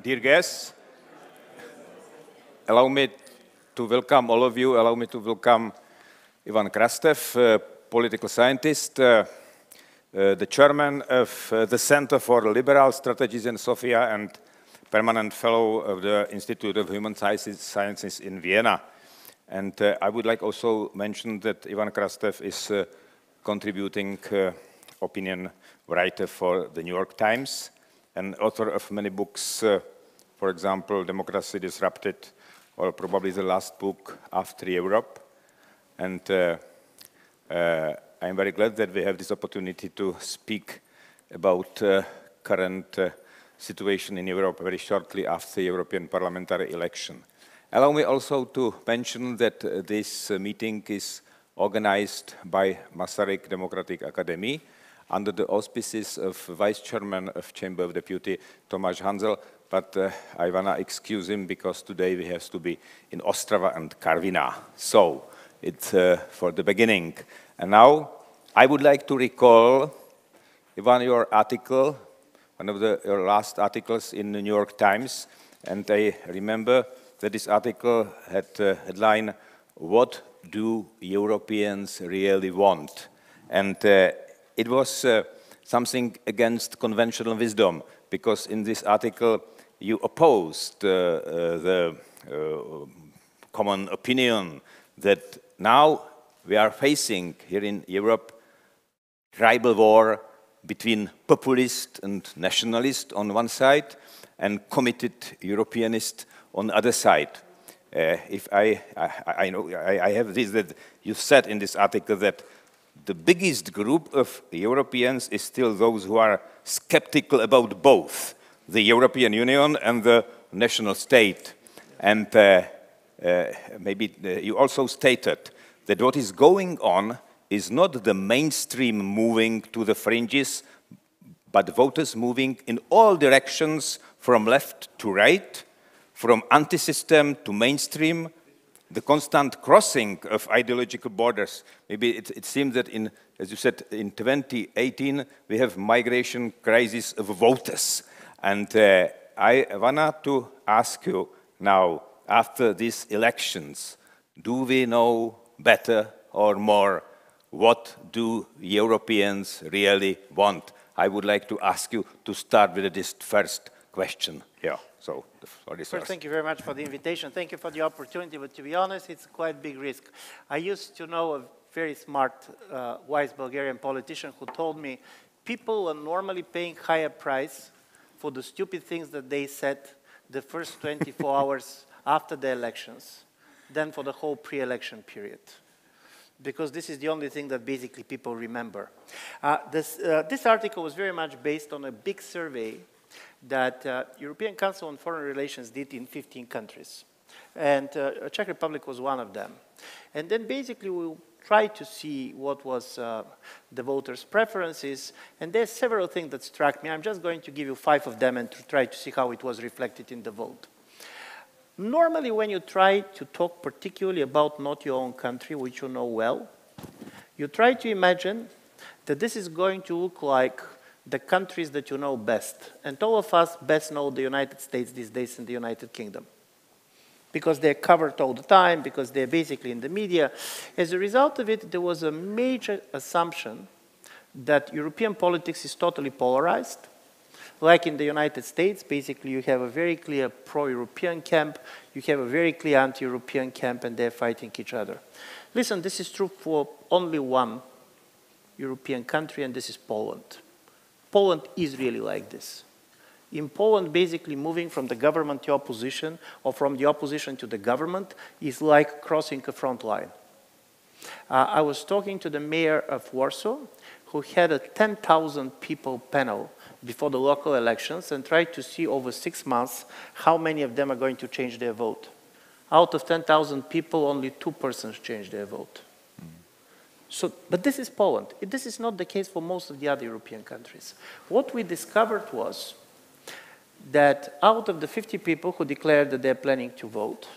Dear guests, allow me to welcome all of you. Allow me to welcome Ivanem Krastevem, political scientist, the chairman of the Center for Liberal Strategies in Sofia and permanent fellow of the Institute of Human Sciences in Vienna. And I would like also mention that Ivanem Krastevem is contributing opinion writer for the New York Times, and author of many books, for example, Democracy Disrupted, or probably the last book, After Europe. And I'm very glad that we have this opportunity to speak about current situation in Europe very shortly after the European parliamentary election. Allow me also to mention that this meeting is organized by Masaryk Democratic Academy under the auspices of Vice Chairman of Chamber of Deputies, Tomáš Hanzel, but I want to excuse him because today we have to be in Ostrava and Karviná. So it's for the beginning. And now I would like to recall, Ivan, your article, one of your last articles in the New York Times, and I remember that this article had a headline, "What do Europeans really want?" And it was something against conventional wisdom, because in this article you opposed the common opinion that now we are facing here in Europe tribal war between populist and nationalist on one side and committed Europeanist on the other side. I know I have this, that you said in this article that the biggest group of Europeans is still those who are skeptical about both the European Union and the national state. And maybe you also stated that what is going on is not the mainstream moving to the fringes, but voters moving in all directions from left to right, from anti-system to mainstream, the constant crossing of ideological borders. Maybe it seems that in, as you said, in 2018, we have migration crisis of voters. And I want to ask you now, after these elections, do we know better or more? What do Europeans really want? I would like to ask you to start with this first question. Yeah, so First, thank you very much for the invitation. Thank you for the opportunity, but to be honest, it's quite a big risk. I used to know a very smart, wise Bulgarian politician who told me people are normally paying higher price for the stupid things that they said the first 24 hours after the elections than for the whole pre-election period. Because this is the only thing that basically people remember. This article was very much based on a big survey that European Council on Foreign Relations did in 15 countries. And Czech Republic was one of them. And then basically we tried to see what was the voters' preferences. And there's several things that struck me. I'm just going to give you 5 of them and to try to see how it was reflected in the vote. Normally, when you try to talk particularly about not your own country, which you know well, you try to imagine that this is going to look like the countries that you know best. And all of us best know the United States these days and the United Kingdom, because they're covered all the time, because they're basically in the media. As a result of it, there was a major assumption that European politics is totally polarized. Like in the United States, basically you have a very clear pro-European camp, you have a very clear anti-European camp, and they're fighting each other. Listen, this is true for only one European country, and this is Poland. Poland is really like this. In Poland, basically moving from the government to opposition, or from the opposition to the government, is like crossing a front line. I was talking to the mayor of Warsaw, who had a 10,000 people panel before the local elections and tried to see over 6 months how many of them are going to change their vote. Out of 10,000 people, only 2 persons changed their vote. So, but this is Poland. This is not the case for most of the other European countries. What we discovered was that out of the 50 people who declared that they're planning to vote,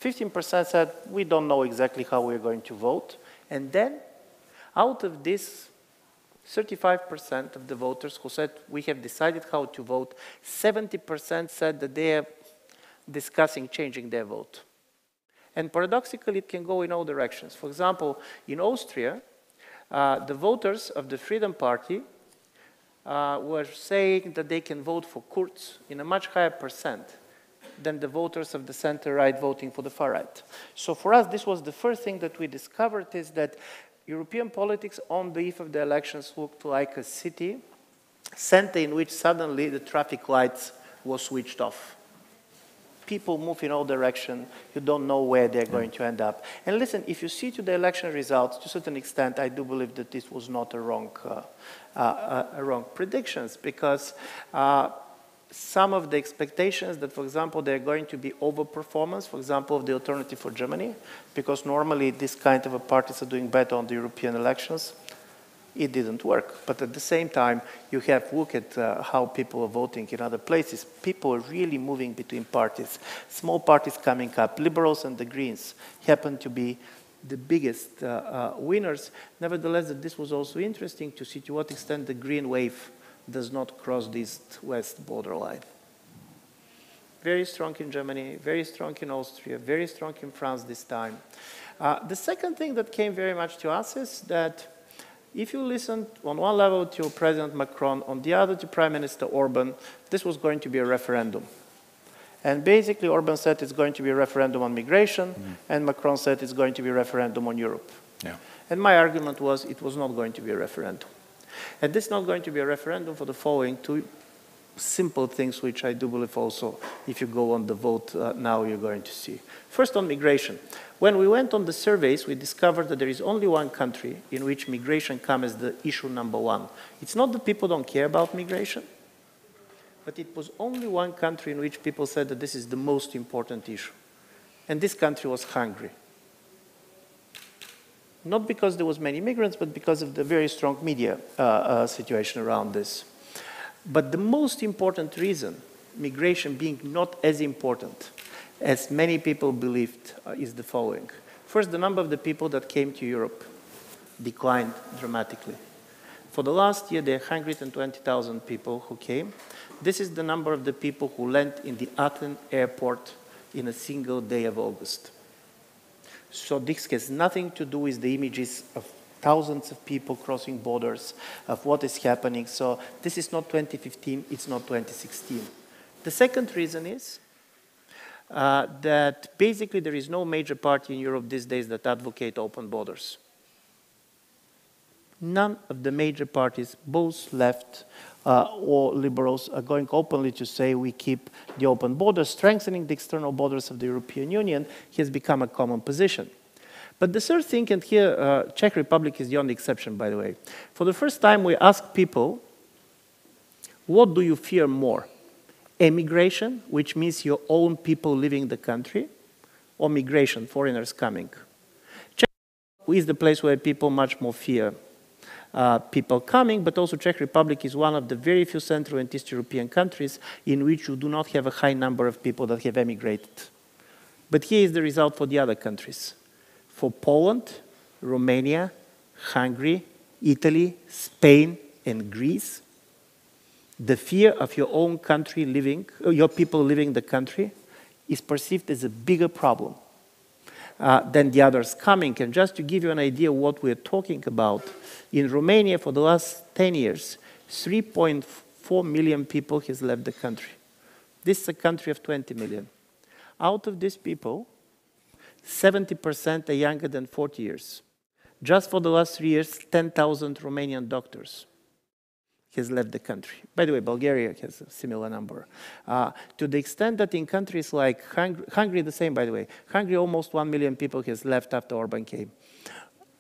15% said, we don't know exactly how we're going to vote. And then, out of this 35% of the voters who said, we have decided how to vote, 70% said that they are discussing changing their vote. And paradoxically, it can go in all directions. For example, in Austria, the voters of the Freedom Party were saying that they can vote for Kurz in a much higher percent than the voters of the center-right voting for the far-right. So for us, this was the first thing that we discovered, is that European politics on the eve of the elections looked like a city center in which suddenly the traffic lights were switched off. People move in all directions. You don't know where they're going to end up. And listen, if you see to the election results, to a certain extent, I do believe that this was not a wrong predictions, because some of the expectations that, for example, there are going to be overperformance, for example, of the Alternative for Germany, because normally this kind of parties are doing better on the European elections. It didn't work. But at the same time, you have look at how people are voting in other places. People are really moving between parties. Small parties coming up. Liberals and the Greens happen to be the biggest winners. Nevertheless, this was also interesting to see to what extent the Green wave does not cross the east-west borderline. Very strong in Germany, very strong in Austria, very strong in France this time. The second thing that came very much to us is that if you listen on one level to President Macron, on the other to Prime Minister Orban, this was going to be a referendum. And basically Orban said it's going to be a referendum on migration, and Macron said it's going to be a referendum on Europe. Yeah. And my argument was it was not going to be a referendum. And this is not going to be a referendum for the following two simple things, which I do believe also, if you go on the vote now, you're going to see. First, on migration. When we went on the surveys, we discovered that there is only one country in which migration comes as the issue number one. It's not that people don't care about migration, but it was only one country in which people said that this is the most important issue. And this country was Hungary. Not because there was many immigrants, but because of the very strong media situation around this. But the most important reason, migration being not as important as many people believed, is the following. First, the number of the people that came to Europe declined dramatically. For the last year, there are 120,000 people who came. This is the number of the people who landed in the Athens airport in a single day of August. So this has nothing to do with the images of thousands of people crossing borders, of what is happening. So this is not 2015, it's not 2016. The second reason is that basically there is no major party in Europe these days that advocate open borders. None of the major parties, both left or liberals, are going openly to say we keep the open borders. Strengthening the external borders of the European Union has become a common position. But the third thing, and here Czech Republic is the only exception, by the way. For the first time, we asked people, what do you fear more? Emigration, which means your own people leaving the country, or migration, foreigners coming? Czech Republic is the place where people much more fear people coming, but also Czech Republic is one of the very few Central and East European countries in which you do not have a high number of people that have emigrated. But here is the result for the other countries. For Poland, Romania, Hungary, Italy, Spain, and Greece, the fear of your own country living, your people leaving the country, is perceived as a bigger problem than the others coming. And just to give you an idea of what we're talking about, in Romania for the last 10 years, 3.4 million people has left the country. This is a country of 20 million. Out of these people, 70% are younger than 40 years. Just for the last 3 years, 10,000 Romanian doctors has left the country. By the way, Bulgaria has a similar number. To the extent that in countries like Hungary, the same, by the way. Hungary, almost 1 million people has left after Orban came.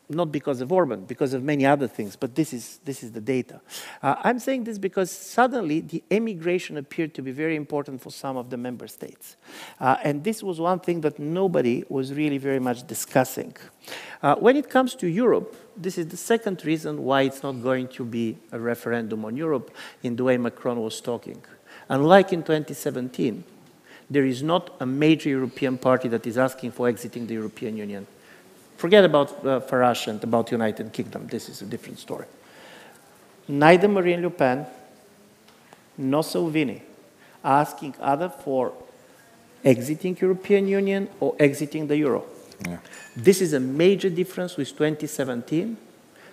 Not because of Orban, because of many other things, but this is the data. I'm saying this because suddenly the emigration appeared to be very important for some of the member states. And this was one thing that nobody was really very much discussing. When it comes to Europe, this is the second reason why it's not going to be a referendum on Europe in the way Macron was talking. Unlike in 2017, there is not a major European party that is asking for exiting the European Union. Forget about Farage and about United Kingdom. This is a different story. neither Marine Le Pen nor Salvini asking either for exiting European Union or exiting the euro. Yeah. This is a major difference with 2017,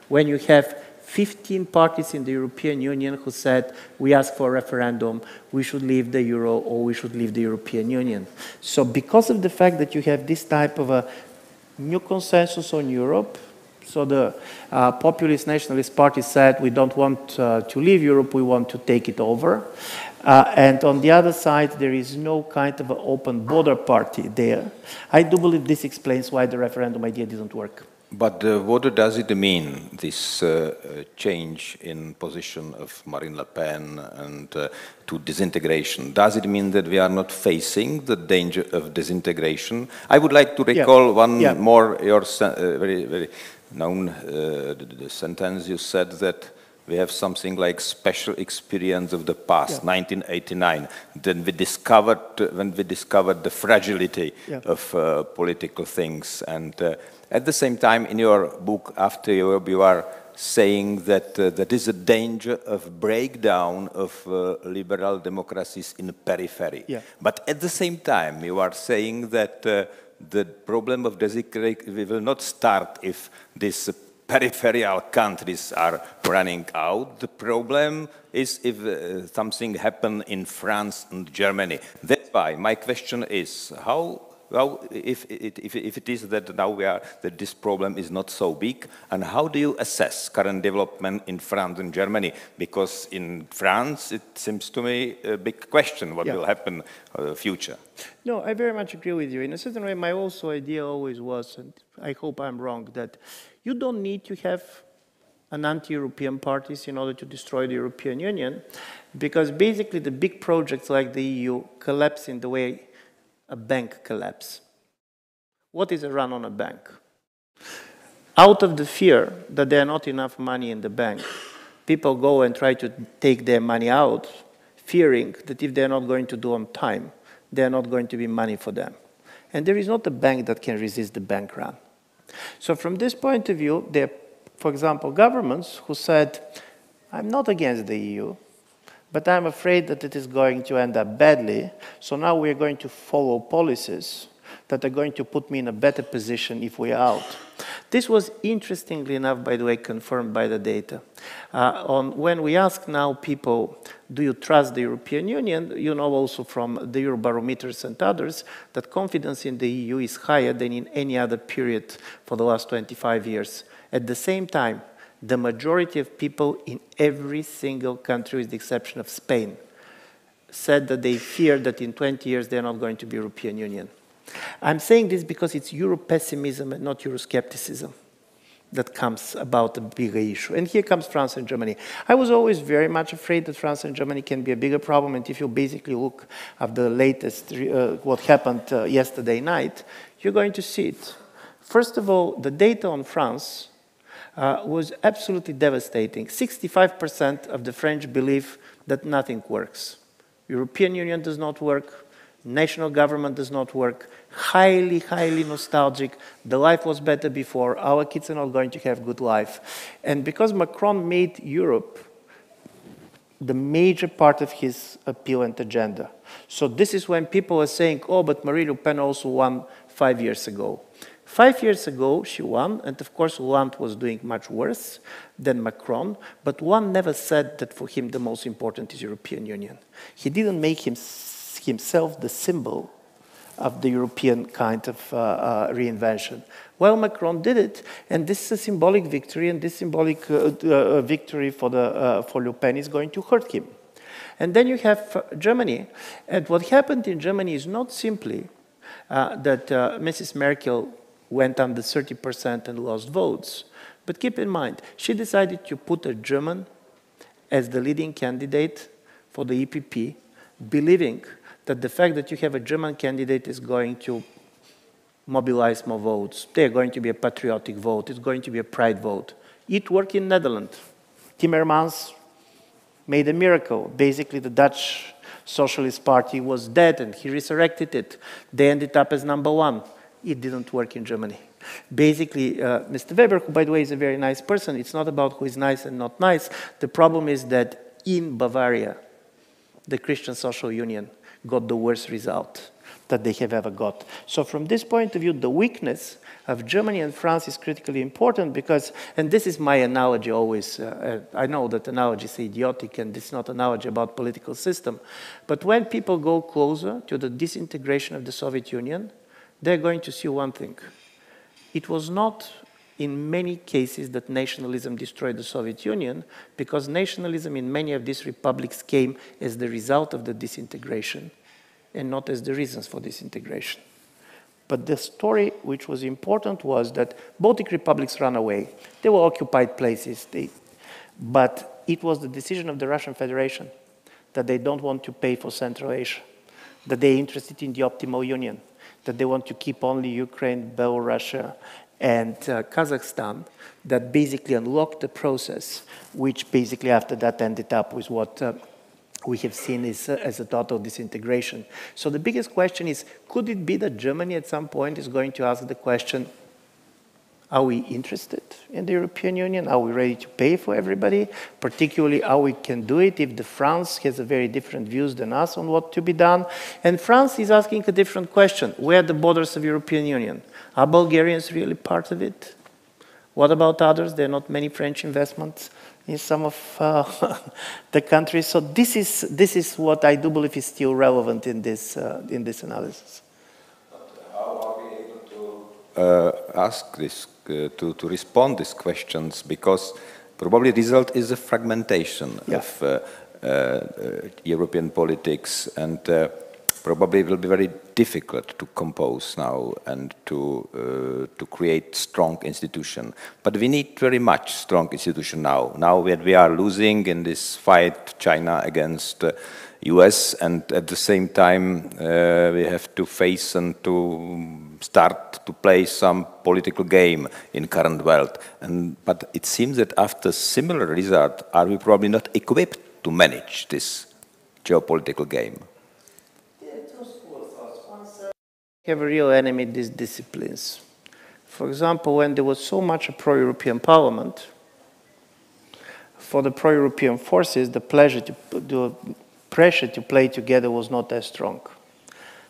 when you have 15 parties in the European Union who said, we ask for a referendum, we should leave the euro or we should leave the European Union. So because of the fact that you have this type of a new consensus on Europe, so the populist nationalist party said, we don't want to leave Europe, we want to take it over. And on the other side, there is no kind of an open border party there. I do believe this explains why the referendum idea didn't work. But what does it mean, this change in position of Marine Le Pen and to disintegration? Does it mean that we are not facing the danger of disintegration? I would like to recall one more, your very, very known sentence. You said that we have something like special experience of the past, 1989. Then we discovered, when we discovered the fragility of political things. And at the same time, in your book, After Europe, you are saying that there is a danger of breakdown of liberal democracies in the periphery. Yeah. But at the same time, you are saying that the problem of disintegration will not start if this peripheral countries are running out. The problem is if something happens in France and Germany. That's why my question is, if it is that now that this problem is not so big, and how do you assess current development in France and Germany? Because in France, it seems to me a big question what will happen in the future. No, I very much agree with you. In a certain way, my also idea always was, and I hope I'm wrong, that you don't need to have an anti-European parties in order to destroy the European Union, because basically the big projects like the EU collapse in the way a bank collapse. What is a run on a bank? Out of the fear that there are not enough money in the bank, people go and try to take their money out, fearing that if they're not going to do on time, there are not going to be money for them. And there is not a bank that can resist the bank run. So from this point of view, there are, for example, governments who said, I'm not against the EU, but I'm afraid that it is going to end up badly, so now we're going to follow policies that are going to put me in a better position if we're out. This was, interestingly enough, by the way, confirmed by the data. When we ask now people, do you trust the European Union, you know also from the Eurobarometers and others, that confidence in the EU is higher than in any other period for the last 25 years. At the same time, the majority of people in every single country, with the exception of Spain, said that they fear that in 20 years they're not going to be European Union. I'm saying this because it's Euro-pessimism and not Euroscepticism that comes about a bigger issue. And here comes France and Germany. I was always very much afraid that France and Germany can be a bigger problem, and if you basically look at the latest, what happened yesterday night, you're going to see it. First of all, the data on France was absolutely devastating. 65% of the French believe that nothing works. European Union does not work, national government does not work, highly, highly nostalgic. The life was better before, our kids are not going to have good life. And because Macron made Europe the major part of his appeal and agenda. So this is when people are saying, oh, but Marine Le Pen also won 5 years ago. 5 years ago, she won, and of course, Hollande was doing much worse than Macron, but one never said that for him the most important is European Union. He didn't make himself the symbol of the European kind of reinvention. Well, Macron did it, and this is a symbolic victory, and this symbolic victory for Le Pen is going to hurt him. And then you have Germany, and what happened in Germany is not simply that Mrs. Merkel went under 30% and lost votes. But keep in mind, she decided to put a German as the leading candidate for the EPP, believing that the fact that you have a German candidate is going to mobilize more votes. They're going to be a patriotic vote. It's going to be a pride vote. It worked in Netherlands. Timmermans made a miracle. Basically, the Dutch Socialist Party was dead, and he resurrected it. They ended up as #1. It didn't work in Germany. Basically, Mr. Weber, who, by the way, is a very nice person, it's not about who is nice and not nice. The problem is that in Bavaria, the Christian Social Union got the worst result that they have ever got. So from this point of view, the weakness of Germany and France is critically important because, and this is my analogy always, I know that analogy is idiotic and it's not an analogy about political system, but when people go closer to the disintegration of the Soviet Union, they're going to see one thing. It was not in many cases that nationalism destroyed the Soviet Union, because nationalism in many of these republics came as the result of the disintegration and not as the reasons for disintegration. But the story which was important was that Baltic republics ran away. They were occupied places, but it was the decision of the Russian Federation that they don't want to pay for Central Asia, that they're interested in the optimal union, that they want to keep only Ukraine, Belarus, and Kazakhstan, that basically unlocked the process, which basically after that ended up with what we have seen as a total disintegration. So the biggest question is, could it be that Germany at some point is going to ask the question, are we interested in the European Union? Are we ready to pay for everybody? Particularly how we can do it if France has a very different views than us on what to be done. And France is asking a different question. Where are the borders of the European Union? Are Bulgarians really part of it? What about others? There are not many French investments in some of the countries. So this is what I do believe is still relevant in this analysis. But how are we able to ask this, to respond these questions? Because probably the result is a fragmentation of European politics, and probably it will be very difficult to compose now and to create strong institution. But we need very much strong institution now. Now we are losing in this fight, China against US, and at the same time we have to face and to start to play some political game in current world. But it seems that after similar result, are we probably not equipped to manage this geopolitical game? Have a real enemy these disciplines. For example, when there was so much a pro-European parliament, for the pro-European forces, the pressure to play together was not as strong.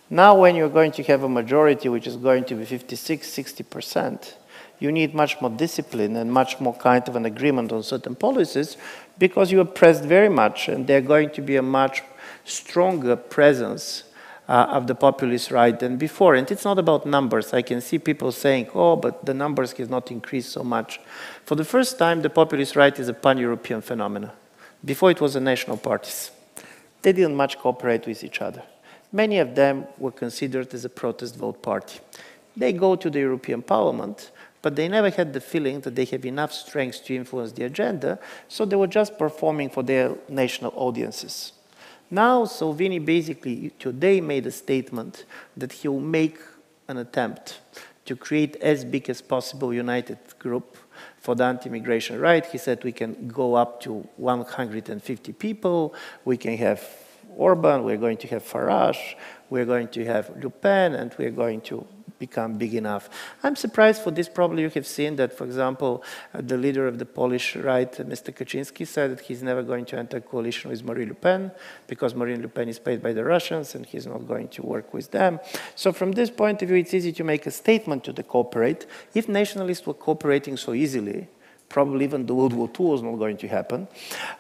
Now when you're going to have a majority which is going to be 56, 60%, you need much more discipline and much more kind of an agreement on certain policies, because you are pressed very much and there's going to be a much stronger presence of the populist right than before. And it's not about numbers. I can see people saying, oh, but the numbers have not increased so much. For the first time, the populist right is a pan-European phenomenon. Before it was the national parties. They didn't much cooperate with each other. Many of them were considered as a protest vote party. They go to the European Parliament, but they never had the feeling that they have enough strength to influence the agenda, so they were just performing for their national audiences. Now, Salvini basically today made a statement that he will make an attempt to create as big as possible united group for the anti-immigration right. He said we can go up to 150 people, we can have Orban, we're going to have Farage, we're going to have Le Pen, and we're going to become big enough. I'm surprised for this. Probably you have seen that, for example, the leader of the Polish right, Mr. Kaczynski, said that he's never going to enter a coalition with Marine Le Pen because Marine Le Pen is paid by the Russians and he's not going to work with them. So from this point of view, it's easy to make a statement to cooperate. If nationalists were cooperating so easily, probably even the World War II was not going to happen.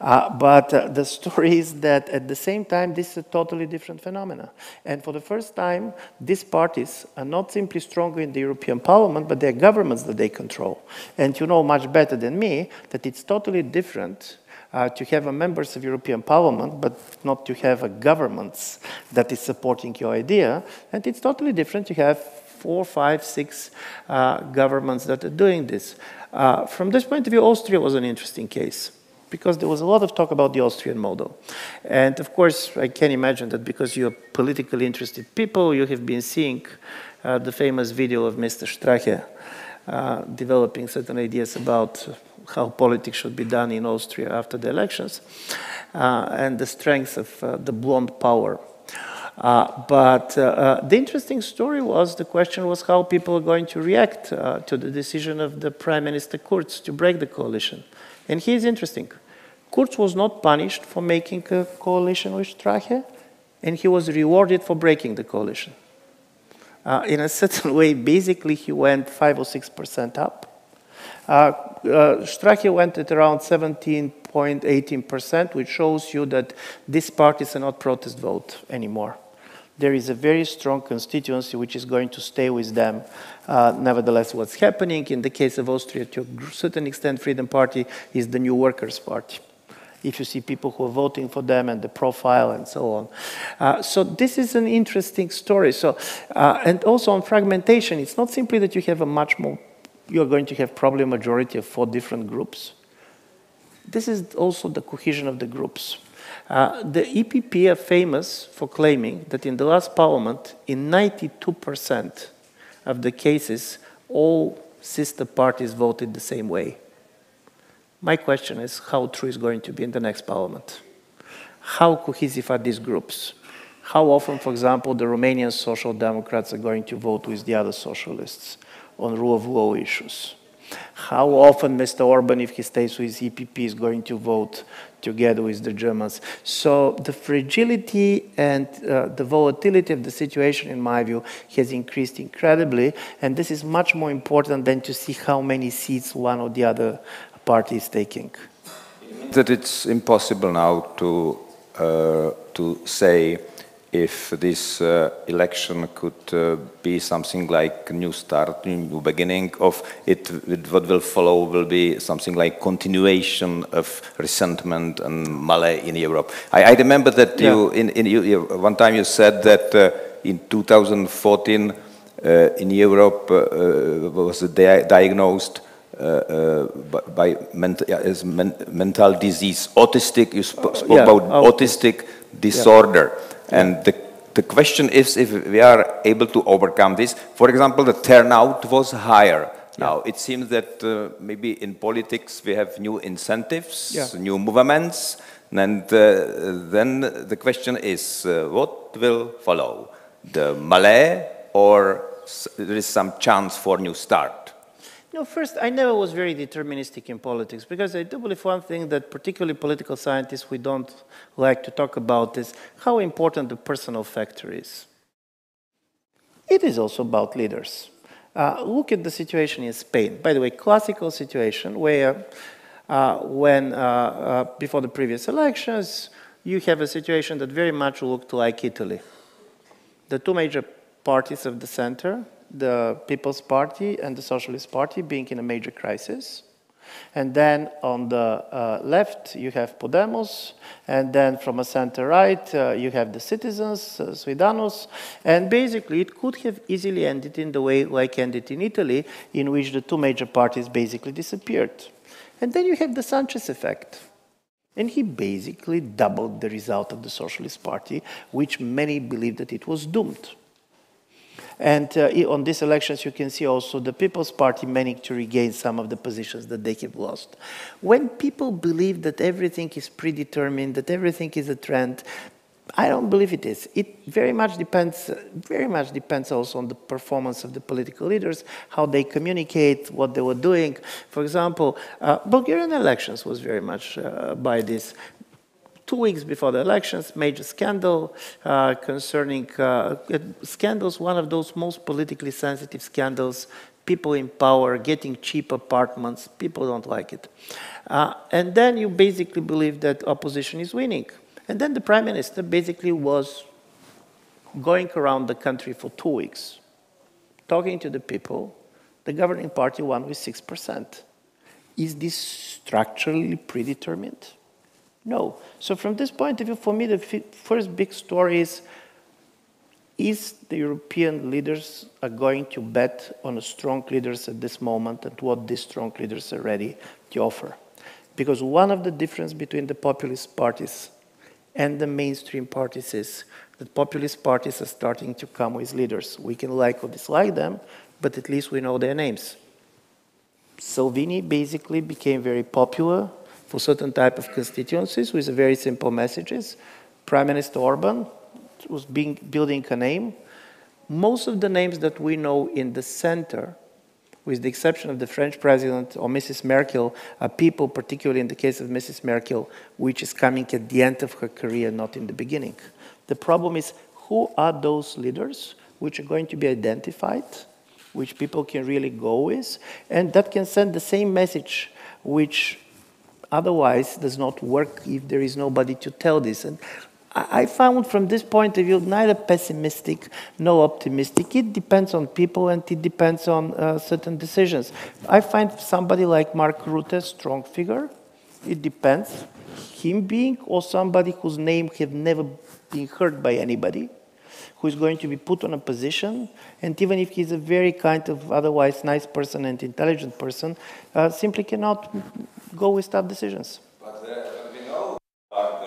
But the story is that at the same time, this is a totally different phenomena. And for the first time, these parties are not simply stronger in the European Parliament, but they're governments that they control. And you know much better than me that it's totally different to have a members of European Parliament, but not to have a governments that is supporting your idea. And it's totally different to have 4, 5, 6 governments that are doing this. From this point of view, Austria was an interesting case because there was a lot of talk about the Austrian model. And of course, I can imagine that because you're politically interested people, you have been seeing the famous video of Mr. Strache developing certain ideas about how politics should be done in Austria after the elections and the strength of the blonde power. The interesting story was, the question was how people are going to react to the decision of the Prime Minister Kurz to break the coalition. And here's interesting. Kurz was not punished for making a coalition with Strache, and he was rewarded for breaking the coalition. In a certain way, basically, he went 5 or 6% up. Strache went at around 17.18%, which shows you that these parties are not protest vote anymore. There is a very strong constituency which is going to stay with them. Nevertheless, what's happening in the case of Austria, to a certain extent, Freedom Party is the new Workers' Party. If you see people who are voting for them and the profile and so on. So this is an interesting story. So, and also on fragmentation, it's not simply that you have a much more, you're going to have probably a majority of 4 different groups. This is also the cohesion of the groups. The EPP are famous for claiming that in the last parliament, in 92% of the cases, all sister parties voted the same way. My question is, how true is going to be in the next parliament? How cohesive are these groups? How often, for example, the Romanian Social Democrats are going to vote with the other socialists on rule of law issues? How often Mr. Orban, if he stays with EPP, is going to vote together with the Germans? So the fragility and the volatility of the situation, in my view, has increased incredibly, and this is much more important than to see how many seats one or the other party is taking. That it's impossible now to say if this election could be something like a new start, new beginning of it, what will follow will be something like continuation of resentment and malice in Europe. I remember that you one time you said that in 2014 in Europe was diagnosed by mental disease, autistic. You spoke about autistic disorder. And the question is if we are able to overcome this. For example, the turnout was higher. Now, it seems that maybe in politics we have new incentives, new movements, and then the question is, what will follow? The malice, or there is some chance for new start? No, first, I never was very deterministic in politics, because I do believe one thing that particularly political scientists, we don't like to talk about is how important the personal factor is. It is also about leaders. Look at the situation in Spain. By the way, classical situation where before the previous elections, you have a situation that very much looked like Italy. The 2 major parties of the center, the People's Party and the Socialist Party, being in a major crisis. And then on the left, you have Podemos, and then from a center-right, you have the Citizens, Ciudadanos, and basically it could have easily ended in the way like ended in Italy, in which the 2 major parties basically disappeared. And then you have the Sanchez effect. And he basically doubled the result of the Socialist Party, which many believed that it was doomed. And on these elections, you can see also the People's Party managed to regain some of the positions that they have lost. When people believe that everything is predetermined, that everything is a trend, I don't believe it is. It very much depends also on the performance of the political leaders, how they communicate, what they were doing. For example, Bulgarian elections was very much by this. 2 weeks before the elections, major scandal concerning scandals, one of those most politically sensitive scandals, people in power getting cheap apartments, people don't like it. And then you basically believe that opposition is winning. And then the prime minister basically was going around the country for 2 weeks, talking to the people. The governing party won with 6%. Is this structurally predetermined? No. So from this point of view, for me, the first big story is the European leaders are going to bet on strong leaders at this moment and what these strong leaders are ready to offer. Because one of the differences between the populist parties and the mainstream parties is that populist parties are starting to come with leaders. We can like or dislike them, but at least we know their names. Salvini basically became very popular for certain type of constituencies with very simple messages. Prime Minister Orban, was building a name. Most of the names that we know in the center, with the exception of the French president or Mrs. Merkel, are people, particularly in the case of Mrs. Merkel, which is coming at the end of her career, not in the beginning. The problem is, who are those leaders which are going to be identified, which people can really go with, and that can send the same message, which otherwise does not work if there is nobody to tell this. And I found from this point of view neither pessimistic nor optimistic. It depends on people and it depends on certain decisions. I find somebody like Mark Rutte a strong figure. It depends. Him being or somebody whose name have never been heard by anybody, who is going to be put on a position, and even if he's a very kind of otherwise nice person and intelligent person, simply cannot go with tough decisions.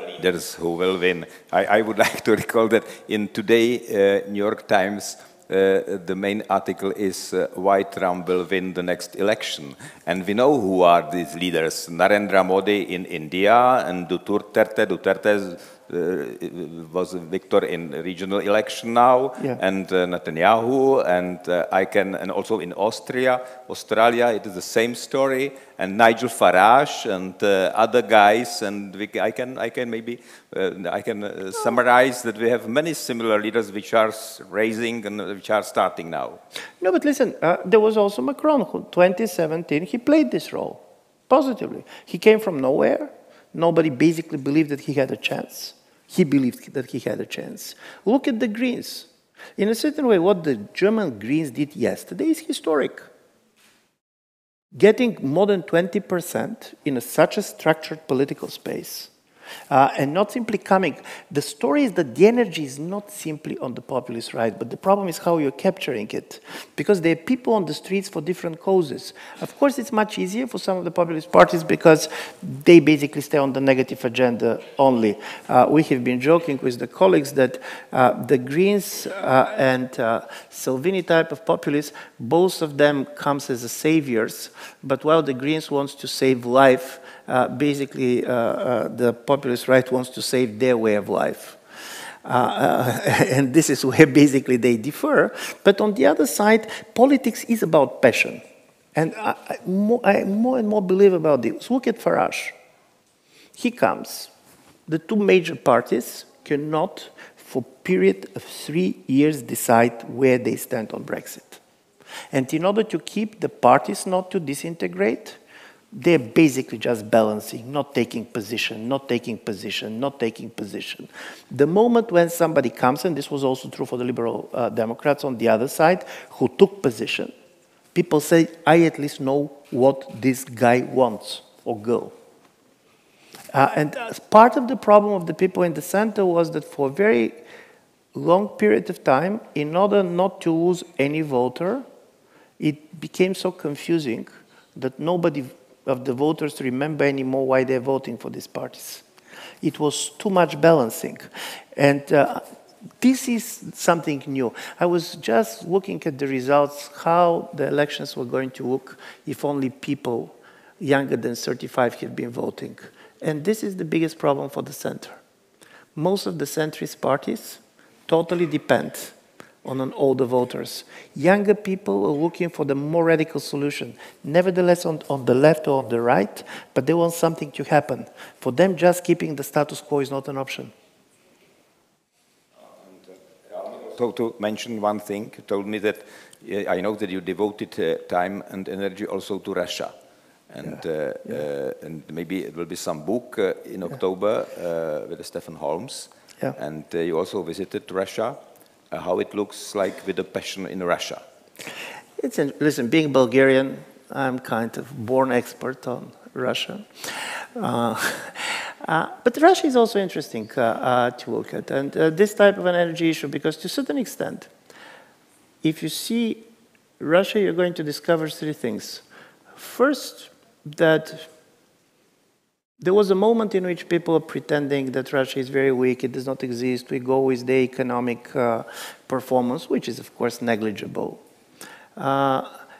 Leaders who will win. I would like to recall that in today New York Times, the main article is why Trump will win the next election. And we know who are these leaders. Narendra Modi in India and Duterte was a victor in regional election now, and Netanyahu, and also in Australia, it is the same story, and Nigel Farage and other guys, and I can summarize that we have many similar leaders which are raising and which are starting now. No, but listen, there was also Macron, who 2017, he played this role positively. He came from nowhere. Nobody basically believed that he had a chance. He believed that he had a chance. Look at the Greens. In a certain way, what the German Greens did yesterday is historic. Getting more than 20% in such a structured political space, and not simply coming. The story is that the energy is not simply on the populist right, but the problem is how you're capturing it. Because there are people on the streets for different causes. Of course, it's much easier for some of the populist parties because they basically stay on the negative agenda only. We have been joking with the colleagues that the Greens and Salvini type of populists, both of them comes as saviors, but while the Greens wants to save life, basically the populist right wants to save their way of life. And this is where basically they differ. But on the other side, politics is about passion. And I more and more believe about this. Look at Farage. He comes. The two major parties cannot, for a period of 3 years, decide where they stand on Brexit. And in order to keep the parties not to disintegrate, they're basically just balancing, not taking position, not taking position, not taking position. The moment when somebody comes, and this was also true for the Liberal Democrats on the other side, who took position, people say, I at least know what this guy wants, or girl. And part of the problem of the people in the center was that for a very long period of time, in order not to lose any voter, it became so confusing that nobody of the voters remember anymore why they're voting for these parties. It was too much balancing. And this is something new. I was just looking at the results, how the elections were going to look if only people younger than 35 had been voting. And this is the biggest problem for the center. Most of the centrist parties totally depend on older voters. Younger people are looking for the more radical solution, nevertheless on the left or on the right, but they want something to happen. For them, just keeping the status quo is not an option. So to mention one thing, you told me that I know that you devoted time and energy also to Russia. And, and maybe it will be some book in October with Stephen Holmes. And you also visited Russia. How it looks like with the passion in Russia. Listen, being Bulgarian, I'm kind of born expert on Russia. But Russia is also interesting to look at. And this type of an energy issue, because to a certain extent, if you see Russia, you're going to discover three things. First, that there was a moment in which people are pretending that Russia is very weak, it does not exist, we go with the economic performance, which is of course negligible.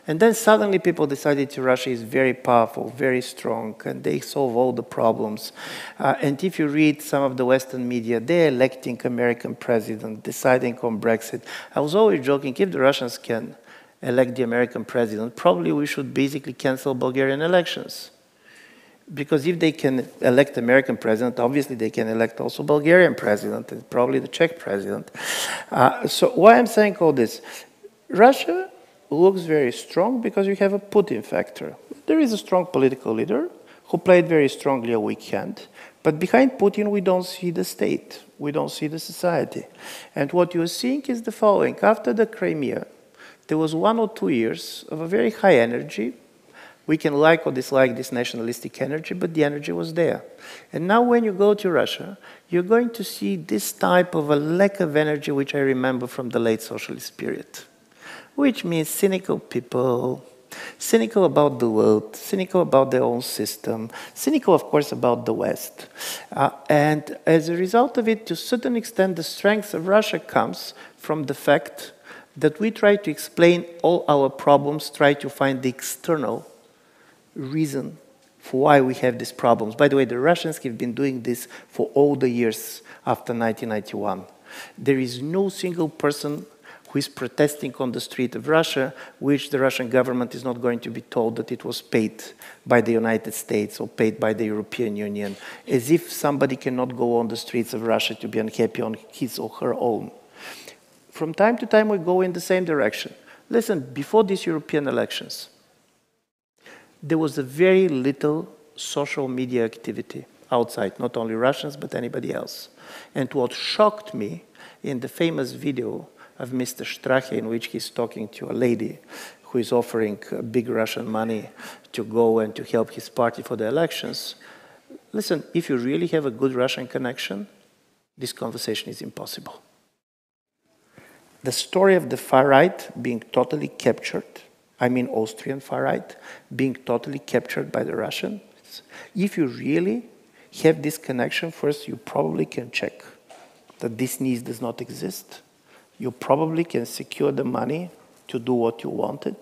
And then suddenly people decided that Russia is very powerful, very strong, and they solve all the problems. And if you read some of the Western media, they're electing American president, deciding on Brexit. I was always joking, if the Russians can elect the American president, probably we should basically cancel Bulgarian elections. Because if they can elect American president, obviously they can elect also Bulgarian president and probably the Czech president. So why I'm saying all this? Russia looks very strong because you have a Putin factor. There is a strong political leader who played very strongly a weak hand, but behind Putin we don't see the state, we don't see the society. And what you're seeing is the following. After the Crimea, there was 1 or 2 years of a very high energy. We can like or dislike this nationalistic energy, but the energy was there. And now when you go to Russia, you're going to see this type of a lack of energy which I remember from the late socialist period, which means cynical people, cynical about the world, cynical about their own system, cynical, of course, about the West. And as a result of it, to a certain extent, the strength of Russia comes from the fact that we try to explain all our problems, try to find the external reason for why we have these problems. By the way, the Russians have been doing this for all the years after 1991. There is no single person who is protesting on the street of Russia, which the Russian government is not going to be told that it was paid by the United States or paid by the European Union, as if somebody cannot go on the streets of Russia to be unhappy on his or her own. From time to time, we go in the same direction. Listen, before these European elections, there was a very little social media activity outside, not only Russians, but anybody else. And what shocked me in the famous video of Mr. Strache, in which he's talking to a lady who is offering big Russian money to go and to help his party for the elections. Listen, if you really have a good Russian connection, this conversation is impossible. The story of the far right being totally captured, I mean Austrian far right, being totally captured by the Russians. If you really have this connection, first you probably can check that this need does not exist. You probably can secure the money to do what you wanted.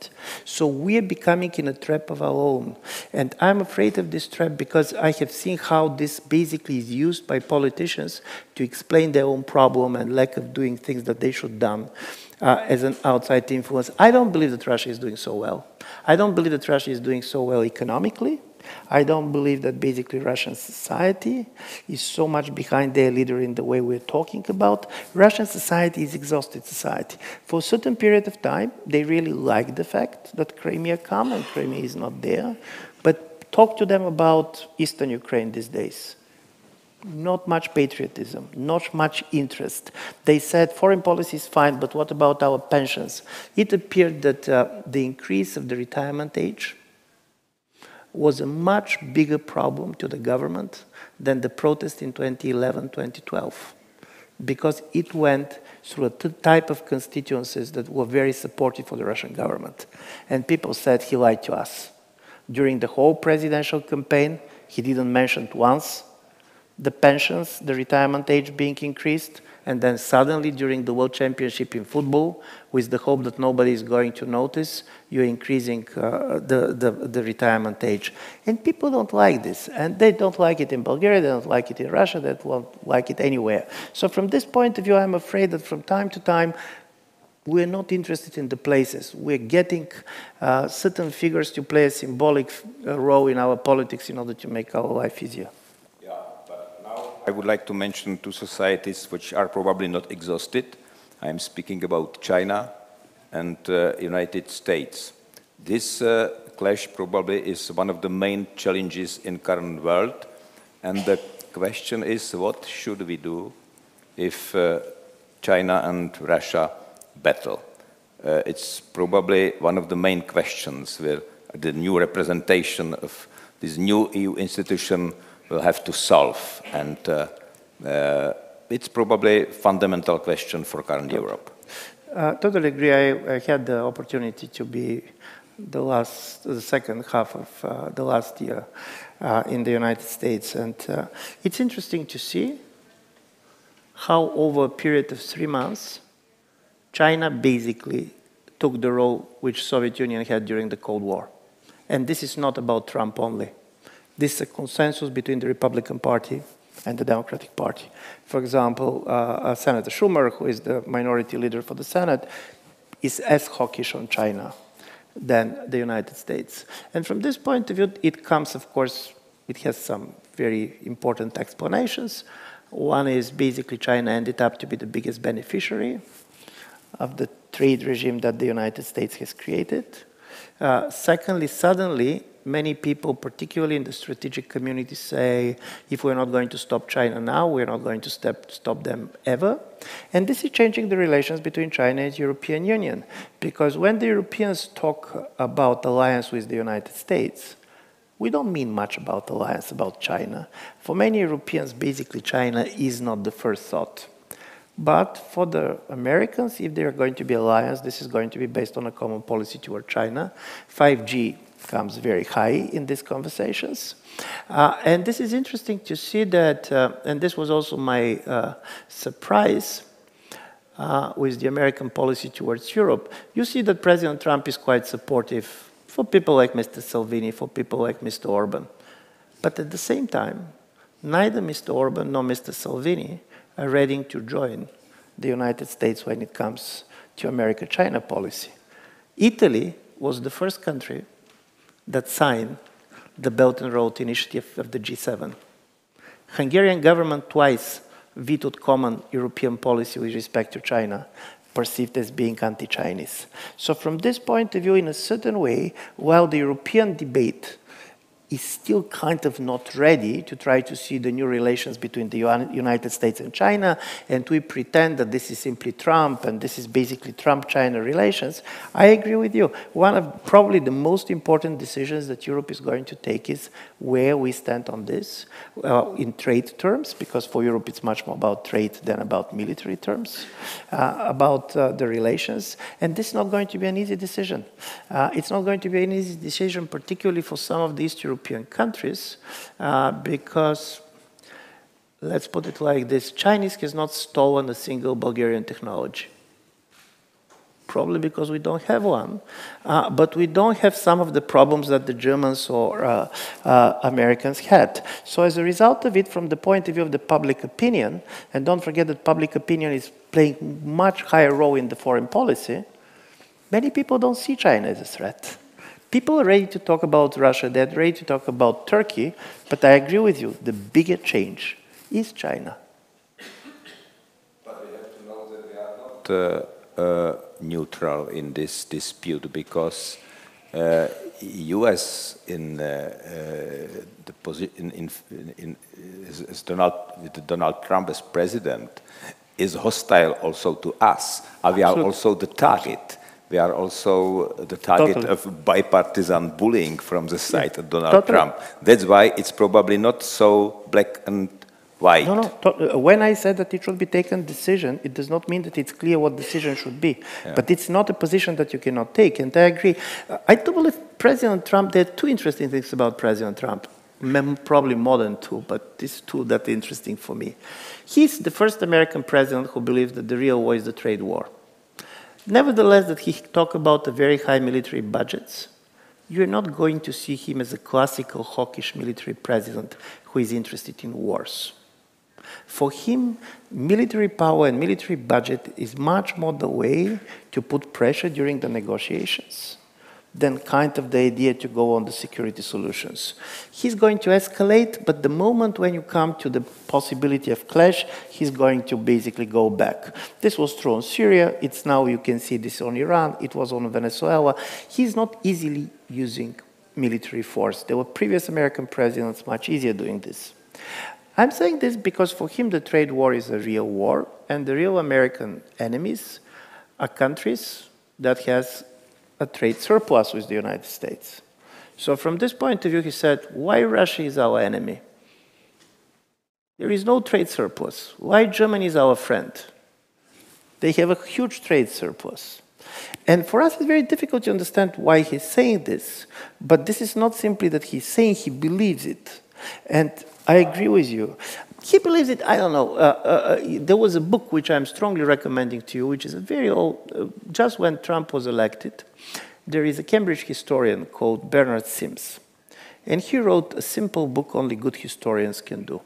So we are becoming in a trap of our own. And I'm afraid of this trap because I have seen how this basically is used by politicians to explain their own problem and lack of doing things that they should have done as an outside influence. I don't believe that Russia is doing so well. I don't believe that Russia is doing so well economically. I don't believe that basically Russian society is so much behind their leader in the way we're talking about. Russian society is exhausted society. For a certain period of time, they really like the fact that Crimea come and Crimea is not there. But talk to them about Eastern Ukraine these days. Not much patriotism, not much interest. They said foreign policy is fine, but what about our pensions? It appeared that the increase of the retirement age was a much bigger problem to the government than the protest in 2011, 2012, because it went through a type of constituencies that were very supportive for the Russian government. And people said he lied to us. During the whole presidential campaign, he didn't mention once the pensions, the retirement age being increased, and then suddenly during the World Championship in football, with the hope that nobody is going to notice, you're increasing the retirement age. And people don't like this, and they don't like it in Bulgaria, they don't like it in Russia, they won't like it anywhere. So from this point of view, I'm afraid that from time to time, we're not interested in the places. We're getting certain figures to play a symbolic role in our politics in order to make our life easier. I would like to mention two societies which are probably not exhausted. I am speaking about China and United States. This clash probably is one of the main challenges in current world. And the question is, what should we do if China and Russia battle? It's probably one of the main questions where the new representation of this new EU institution will have to solve, and it's probably a fundamental question for current Europe. Totally agree. I had the opportunity to be the second half of the last year in the United States, and it's interesting to see how over a period of 3 months, China basically took the role which Soviet Union had during the Cold War. And this is not about Trump only. This is a consensus between the Republican Party and the Democratic Party. For example, Senator Schumer, who is the minority leader for the Senate, is as hawkish on China than the United States. And from this point of view, it comes, of course, it has some very important explanations. One is basically China ended up to be the biggest beneficiary of the trade regime that the United States has created. Secondly, suddenly, many people, particularly in the strategic community, say, if we're not going to stop China now, we're not going to stop them ever. And this is changing the relations between China and the European Union. Because when the Europeans talk about alliance with the United States, we don't mean much about alliance about China. For many Europeans, basically, China is not the first thought. But for the Americans, if there are going to be alliance, this is going to be based on a common policy toward China. 5G comes very high in these conversations. And this is interesting to see that, and this was also my surprise with the American policy towards Europe. You see that President Trump is quite supportive for people like Mr. Salvini, for people like Mr. Orban. But at the same time, neither Mr. Orban nor Mr. Salvini are ready to join the United States when it comes to America-China policy. Italy was the first country that signed the Belt and Road Initiative of the G7. Hungarian government twice vetoed common European policy with respect to China, perceived as being anti-Chinese. So from this point of view, in a certain way, while the European debate is still kind of not ready to try to see the new relations between the United States and China, and we pretend that this is simply Trump and this is basically Trump-China relations, I agree with you. One of probably the most important decisions that Europe is going to take is where we stand on this in trade terms, because for Europe it's much more about trade than about military terms, about the relations. And this is not going to be an easy decision. It's not going to be an easy decision, particularly for some of the East European countries, because, let's put it like this, Chinese has not stolen a single Bulgarian technology. Probably because we don't have one, but we don't have some of the problems that the Germans or Americans had. So as a result of it, from the point of view of the public opinion, and don't forget that public opinion is playing much higher role in the foreign policy, many people don't see China as a threat. People are ready to talk about Russia, they're ready to talk about Turkey, but I agree with you, the bigger change is China. But we have to know that we are not neutral in this dispute, because U.S. in the position with Donald Trump as president is hostile also to us. We are also the target. We are also the target of bipartisan bullying from the side of Donald Trump. That's why it's probably not so black and white. No, when I said that it should be taken decision, it does not mean that it's clear what decision should be. Yeah. But it's not a position that you cannot take, and I agree. I do believe President Trump, there are two interesting things about President Trump. Probably more than two, but these two that are interesting for me. He's the first American president who believes that the real war is the trade war. Nevertheless, that he talked about the very high military budgets, you're not going to see him as a classical hawkish military president who is interested in wars. For him, military power and military budget is much more the way to put pressure during the negotiations than kind of the idea to go on the security solutions. He's going to escalate, but the moment when you come to the possibility of clash, he's going to basically go back. This was true on Syria, it's now you can see this on Iran, it was on Venezuela. He's not easily using military force. There were previous American presidents much easier doing this. I'm saying this because for him the trade war is a real war, and the real American enemies are countries that has a trade surplus with the United States. So from this point of view, he said, why Russia is our enemy? There is no trade surplus. Why Germany is our friend? They have a huge trade surplus. And for us, it's very difficult to understand why he's saying this, but this is not simply that he's saying, he believes it. And I agree with you. he believes it, I don't know. There was a book which I'm strongly recommending to you, which is a very old, just when Trump was elected. There is a Cambridge historian called Bernard Sims. And he wrote a simple book only good historians can do.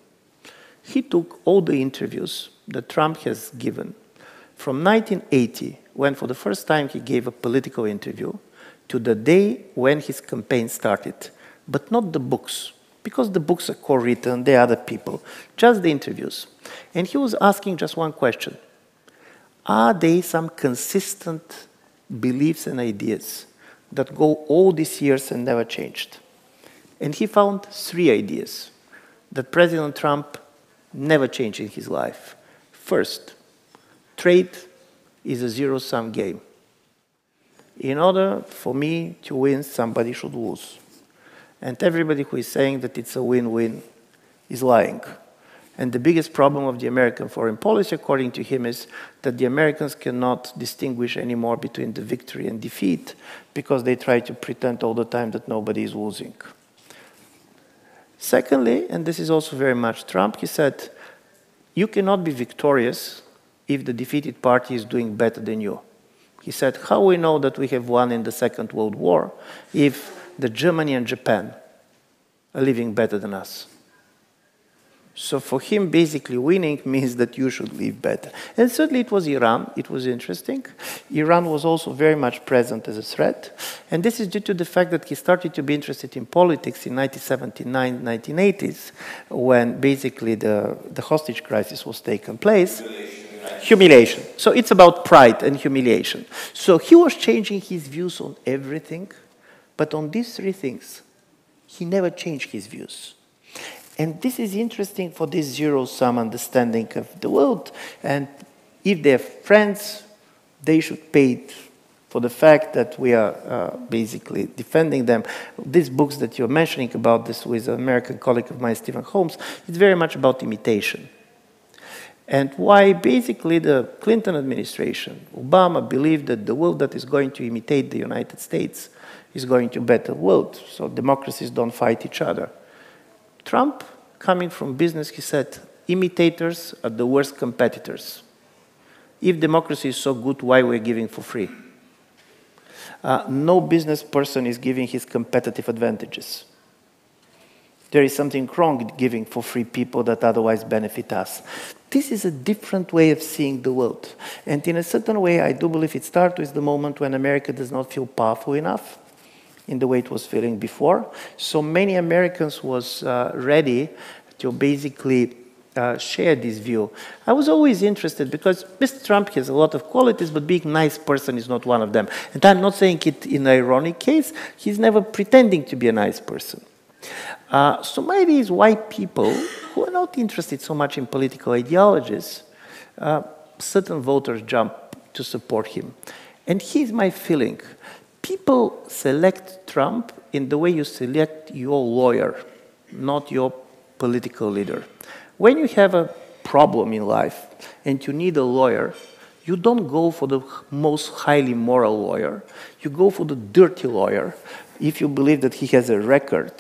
He took all the interviews that Trump has given from 1980, when for the first time he gave a political interview, to the day when his campaign started, but not the books, because the books are co-written, they are other people, just the interviews. And he was asking just one question. Are there some consistent beliefs and ideas that go all these years and never changed? And he found 3 ideas that President Trump never changed in his life. First, trade is a zero-sum game. In order for me to win, somebody should lose. And everybody who is saying that it's a win-win is lying. And the biggest problem of the American foreign policy, according to him, is that the Americans cannot distinguish anymore between the victory and defeat because they try to pretend all the time that nobody is losing. Secondly, and this is also very much Trump, he said, you cannot be victorious if the defeated party is doing better than you. He said, how we know that we have won in the Second World War if the Germany and Japan are living better than us? So for him, basically, winning means that you should live better. And certainly it was Iran. It was interesting. Iran was also very much present as a threat. And this is due to the fact that he started to be interested in politics in 1979, 1980s, when basically the hostage crisis was taking place. Humiliation. So it's about pride and humiliation. So he was changing his views on everything, but on these 3 things, he never changed his views. And this is interesting for this zero-sum understanding of the world. And if they're friends, they should pay for the fact that we are basically defending them. These books that you're mentioning about this with an American colleague of mine, Stephen Holmes, it's very much about imitation. And why basically the Clinton administration, Obama, believed that the world that is going to imitate the United States is going to better world. So democracies don't fight each other. Trump, coming from business, he said, imitators are the worst competitors. If democracy is so good, why we're giving for free? No business person is giving his competitive advantages. There is something wrong with giving for free people that otherwise benefit us. This is a different way of seeing the world. And in a certain way, I do believe it starts with the moment when America does not feel powerful enough in the way it was feeling before. So many Americans was ready to basically share this view. I was always interested because Mr. Trump has a lot of qualities, but being a nice person is not one of them. And I'm not saying it in an ironic case. He's never pretending to be a nice person. So my idea is why people who are not interested so much in political ideologies, certain voters jump to support him. And here's my feeling. People select Trump in the way you select your lawyer, not your political leader. When you have a problem in life and you need a lawyer, you don't go for the most highly moral lawyer. You go for the dirty lawyer if you believe that he has a record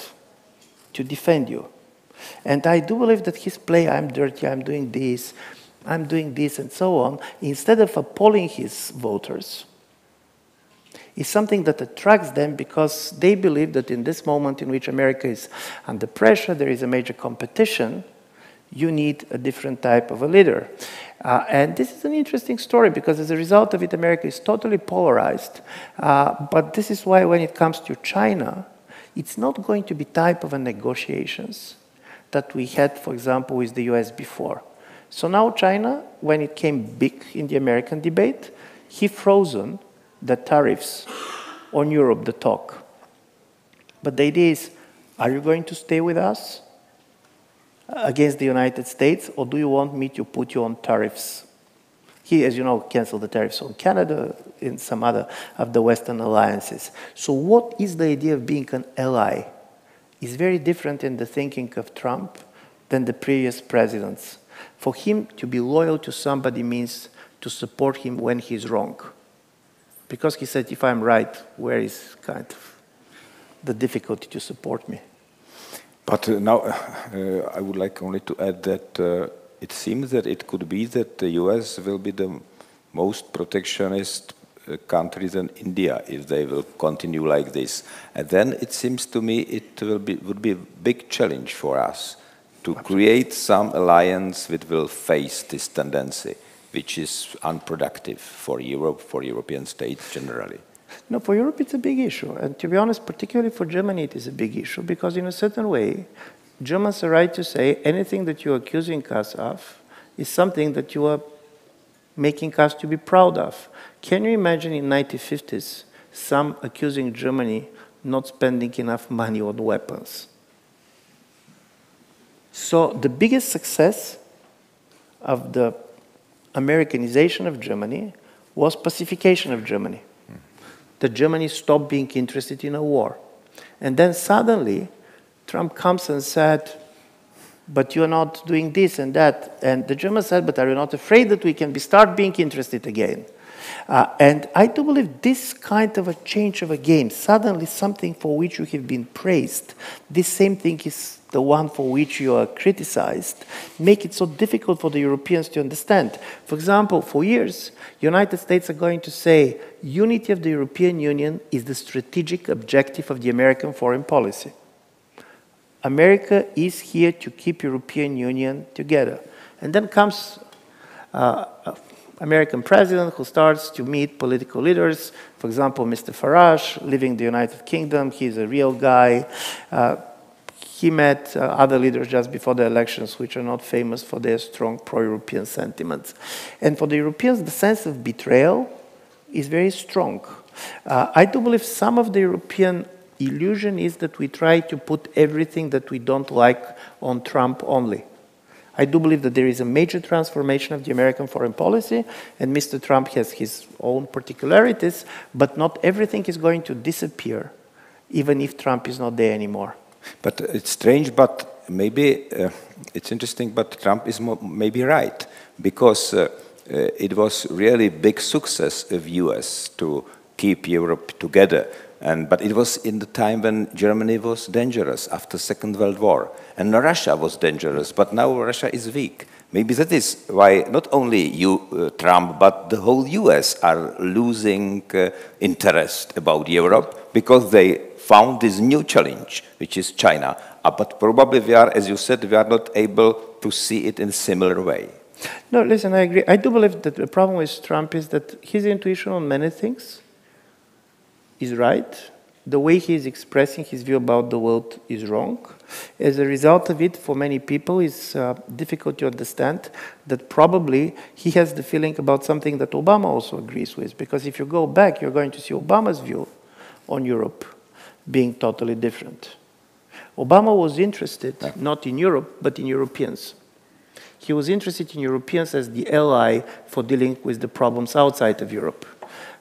to defend you. And I do believe that his play, I'm dirty, I'm doing this, and so on, instead of appalling his voters, is something that attracts them because they believe that in this moment in which America is under pressure, there is a major competition, you need a different type of a leader. And this is an interesting story because as a result of it, America is totally polarized. But this is why when it comes to China, it's not going to be type of a negotiations that we had, for example, with the US before. So now China, when it came big in the American debate, he frozen the tariffs on Europe, the talk. But the idea is, are you going to stay with us against the United States, or do you want me to put you on tariffs? He, as you know, canceled the tariffs on Canada and some other of the Western alliances. So what is the idea of being an ally? Is very different in the thinking of Trump than the previous presidents. For him to be loyal to somebody means to support him when he's wrong. Because he said, if I'm right, where is kind of the difficulty to support me? But now I would like only to add that it seems that it could be that the US will be the most protectionist country than India if they will continue like this. And then it seems to me it would be a big challenge for us to create some alliance which will face this tendency, which is unproductive for Europe, for European states generally. No, for Europe it's a big issue. And to be honest, particularly for Germany it is a big issue because in a certain way, Germans are right to say anything that you're accusing us of is something that you are making us to be proud of. Can you imagine in the 1950s some accusing Germany not spending enough money on weapons? So the biggest success of the Americanization of Germany was pacification of Germany. That Germany stopped being interested in a war. And then suddenly, Trump comes and said, but you're not doing this and that. And the Germans said, but are you not afraid that we can start being interested again? And I do believe this kind of a change of a game, suddenly something for which you have been praised, this same thing is the one for which you are criticized, make it so difficult for the Europeans to understand. For example, for years, United States are going to say, unity of the European Union is the strategic objective of the American foreign policy. America is here to keep European Union together. And then comes American president who starts to meet political leaders. For example, Mr. Farage, living the United Kingdom, he's a real guy. He met other leaders just before the elections, which are not famous for their strong pro-European sentiments. And for the Europeans, the sense of betrayal is very strong. I do believe some of the European illusion is that we try to put everything that we don't like on Trump only. I do believe that there is a major transformation of the American foreign policy, and Mr. Trump has his own particularities, but not everything is going to disappear, even if Trump is not there anymore. But it's strange, but maybe it's interesting, but Trump is maybe right, because it was really big success of US to keep Europe together. But it was in the time when Germany was dangerous after Second World War, and Russia was dangerous, but now Russia is weak. Maybe that is why not only you, Trump, but the whole US are losing interest about Europe, because they found this new challenge, which is China. But probably we are, as you said, we are not able to see it in a similar way. No, listen, I agree. I do believe that the problem with Trump is that his intuition on many things is right. The way he is expressing his view about the world is wrong. As a result of it, for many people, it's difficult to understand that probably he has the feeling about something that Obama also agrees with. Because if you go back, you're going to see Obama's view on Europe being totally different. Obama was interested not in Europe, but in Europeans. He was interested in Europeans as the ally for dealing with the problems outside of Europe.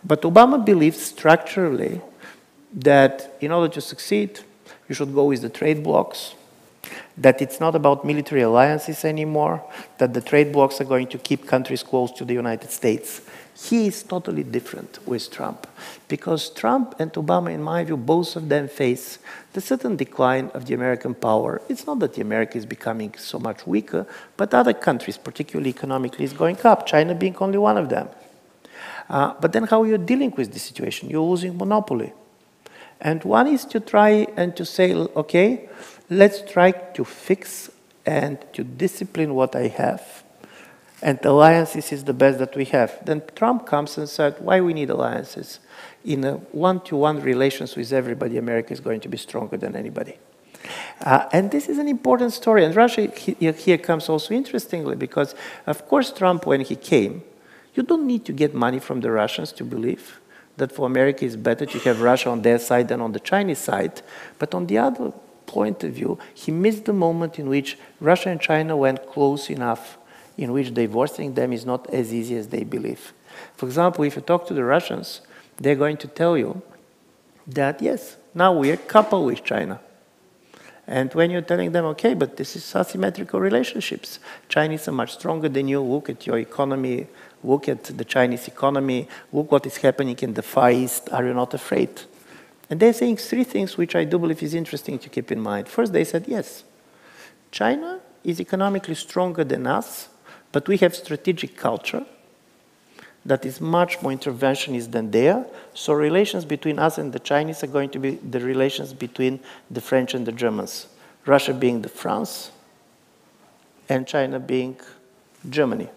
But Obama believes structurally that in order to succeed, you should go with the trade blocs, that it's not about military alliances anymore, that the trade blocs are going to keep countries close to the United States. He is totally different with Trump, because Trump and Obama, in my view, both of them face the certain decline of the American power. It's not that the America is becoming so much weaker, but other countries, particularly economically, is going up, China being only one of them. But then how you're dealing with this situation? You're losing monopoly. And one is to try and to say, okay, let's try to fix and to discipline what I have. And alliances is the best that we have. Then Trump comes and said, why we need alliances? In a one-to-one relations with everybody, America is going to be stronger than anybody. And this is an important story. And Russia here comes also interestingly, because of course Trump, when he came, you don't need to get money from the Russians to believe that for America it's better to have Russia on their side than on the Chinese side. But on the other point of view, he missed the moment in which Russia and China went close enough, in which divorcing them is not as easy as they believe. For example, if you talk to the Russians, they're going to tell you that, yes, now we're coupled with China. And when you're telling them, okay, but this is asymmetrical relationships. Chinese are much stronger than you. Look at your economy. Look at the Chinese economy. Look what is happening in the Far East. Are you not afraid? And they're saying three things which I do believe is interesting to keep in mind. First, they said, yes, China is economically stronger than us, but we have strategic culture that is much more interventionist than there. So relations between us and the Chinese are going to be the relations between the French and the Germans. Russia being the France, and China being Germany.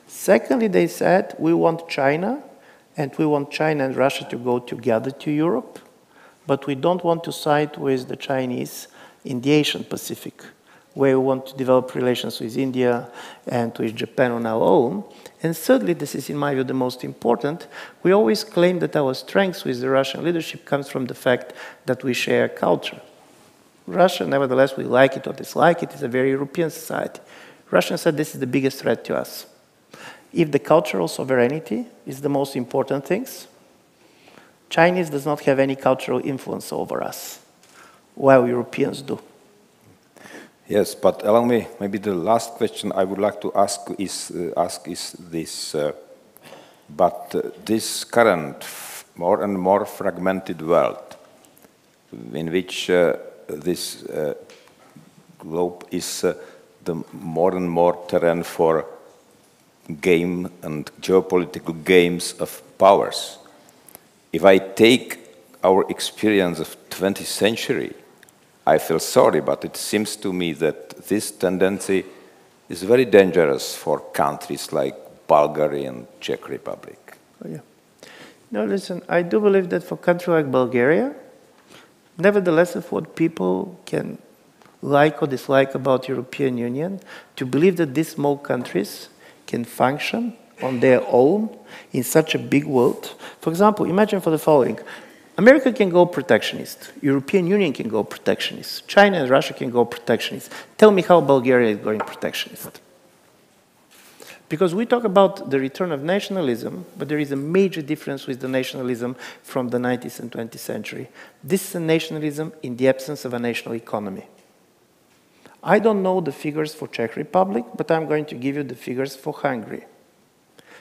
Secondly, they said, we want China, and we want China and Russia to go together to Europe, but we don't want to side with the Chinese in the Asian Pacific, where we want to develop relations with India and with Japan on our own. And thirdly, this is in my view the most important, we always claim that our strength with the Russian leadership comes from the fact that we share culture. Russia, nevertheless, we like it or dislike it, is a very European society. Russia said this is the biggest threat to us. If the cultural sovereignty is the most important thing, Chinese does not have any cultural influence over us, while Europeans do. Yes, but allow me, maybe the last question I would like to ask is this, this current more and more fragmented world in which this globe is the more and more terrain for game and geopolitical games of powers. If I take our experience of 20th century, I feel sorry, but it seems to me that this tendency is very dangerous for countries like Bulgaria and Czech Republic. Oh, yeah. No, listen, I do believe that for a country like Bulgaria, nevertheless, of what people can like or dislike about European Union, to believe that these small countries can function on their own in such a big world. For example, imagine for the following. America can go protectionist. European Union can go protectionist. China and Russia can go protectionist. Tell me how Bulgaria is going protectionist. Because we talk about the return of nationalism, but there is a major difference with the nationalism from the 19th and 20th century. This is a nationalism in the absence of a national economy. I don't know the figures for Czech Republic, but I'm going to give you the figures for Hungary.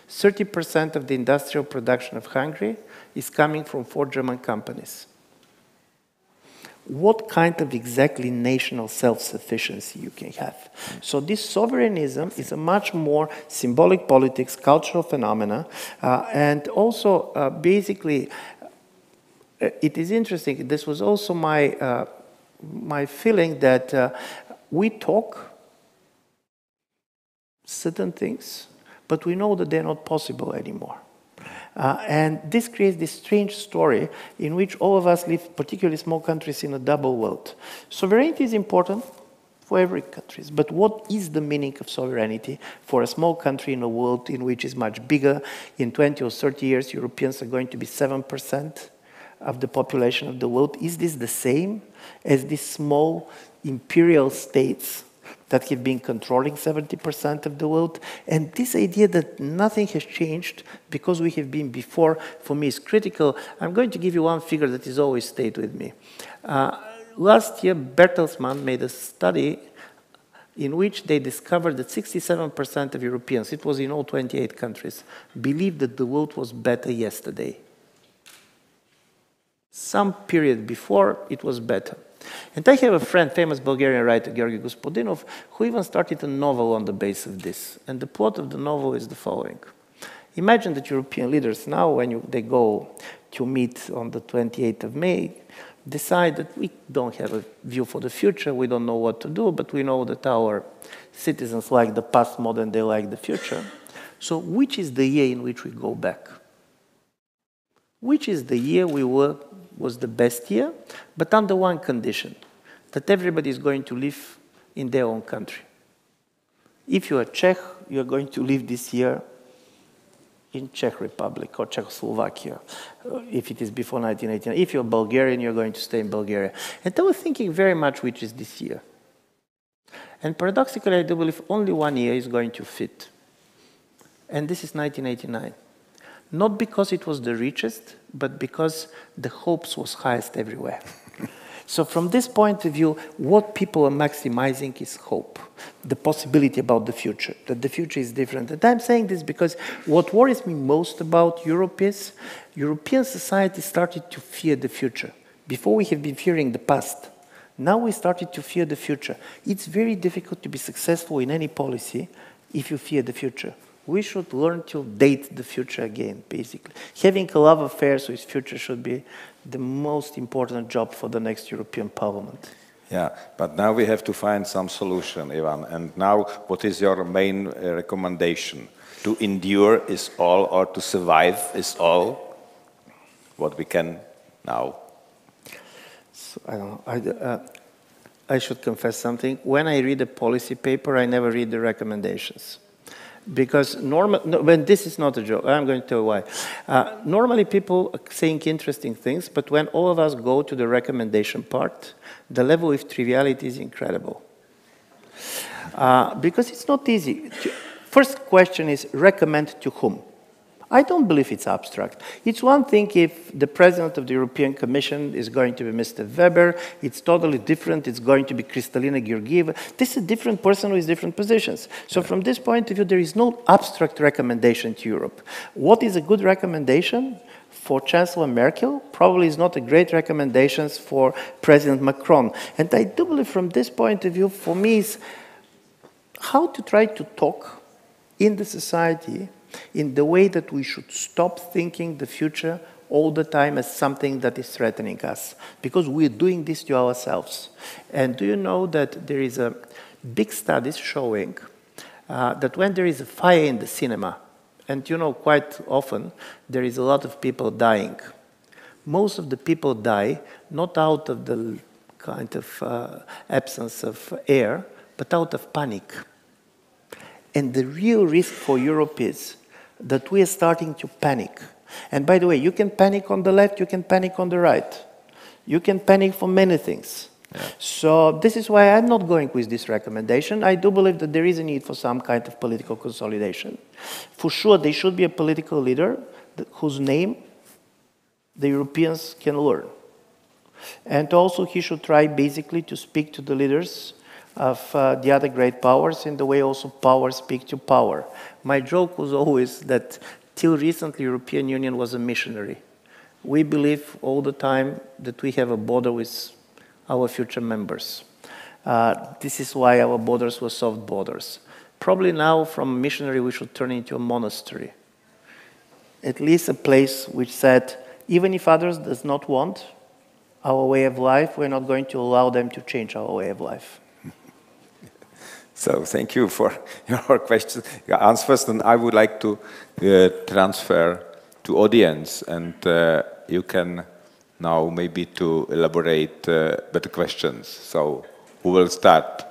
30% of the industrial production of Hungary is coming from 4 German companies. What kind of exactly national self-sufficiency you can have? So this sovereignism is a much more symbolic politics, cultural phenomena, and also basically, it is interesting, this was also my feeling that we talk certain things, but we know that they're not possible anymore. And this creates this strange story in which all of us live, particularly small countries, in a double world. Sovereignty is important for every country, but what is the meaning of sovereignty for a small country in a world in which is much bigger? In 20 or 30 years, Europeans are going to be 7% of the population of the world. Is this the same as these small imperial states that have been controlling 70% of the world? And this idea that nothing has changed because we have been before, for me, is critical. I'm going to give you one figure that has always stayed with me. Last year, Bertelsmann made a study in which they discovered that 67% of Europeans, it was in all 28 countries, believed that the world was better yesterday. Some period before, it was better. And I have a friend, famous Bulgarian writer, Georgi Gospodinov, who even started a novel on the basis of this. And the plot of the novel is the following. Imagine that European leaders now, when they go to meet on the 28th of May, decide that we don't have a view for the future, we don't know what to do, but we know that our citizens like the past more than they like the future. So which is the year in which we go back? Which is the year was the best year, but under one condition, that everybody is going to live in their own country. If you are Czech, you are going to live this year in Czech Republic or Czechoslovakia, if it is before 1989. If you're Bulgarian, you're going to stay in Bulgaria. And I was thinking very much which is this year. And paradoxically, I do believe only one year is going to fit. And this is 1989. Not because it was the richest, but because the hopes was highest everywhere. So from this point of view, what people are maximizing is hope, the possibility about the future, that the future is different. And I'm saying this because what worries me most about Europe is European society started to fear the future. Before we have been fearing the past. Now we started to fear the future. It's very difficult to be successful in any policy if you fear the future. We should learn to date the future again, basically. Having a love affair with future should be the most important job for the next European Parliament. Yeah, but now we have to find some solution, Ivan. And now, what is your main recommendation? To endure is all, or to survive is all? What we can now? So, I don't know. I should confess something. When I read a policy paper, I never read the recommendations. Because when this is not a joke, I'm going to tell you why. Normally people are saying interesting things, but when all of us go to the recommendation part, the level of triviality is incredible. Because it's not easy. First question is, recommend to whom? I don't believe it's abstract. It's one thing if the president of the European Commission is going to be Mr. Weber, it's totally different, it's going to be Kristalina Georgieva. This is a different person with different positions. So from this point of view, there is no abstract recommendation to Europe. What is a good recommendation? For Chancellor Merkel, probably is not a great recommendation for President Macron. And I do believe from this point of view, for me, is how to try to talk in the society in the way that we should stop thinking the future all the time as something that is threatening us, because we're doing this to ourselves. And do you know that there is a big studies showing that when there is a fire in the cinema, and you know quite often there is a lot of people dying, most of the people die not out of the kind of absence of air, but out of panic. And the real risk for Europe is that we are starting to panic. And by the way, you can panic on the left, you can panic on the right. You can panic for many things. Yeah. So this is why I'm not going with this recommendation. I do believe that there is a need for some kind of political consolidation. For sure, there should be a political leader whose name the Europeans can learn. And also he should try basically to speak to the leaders of the other great powers in the way also power speak to power. My joke was always that till recently European Union was a missionary. We believe all the time that we have a border with our future members. This is why our borders were soft borders. Probably now from a missionary we should turn into a monastery. At least a place which said, even if others does not want our way of life, we're not going to allow them to change our way of life. So thank you for your questions, your answers, and I would like to transfer to audience, and you can now maybe to elaborate better questions. So who will start?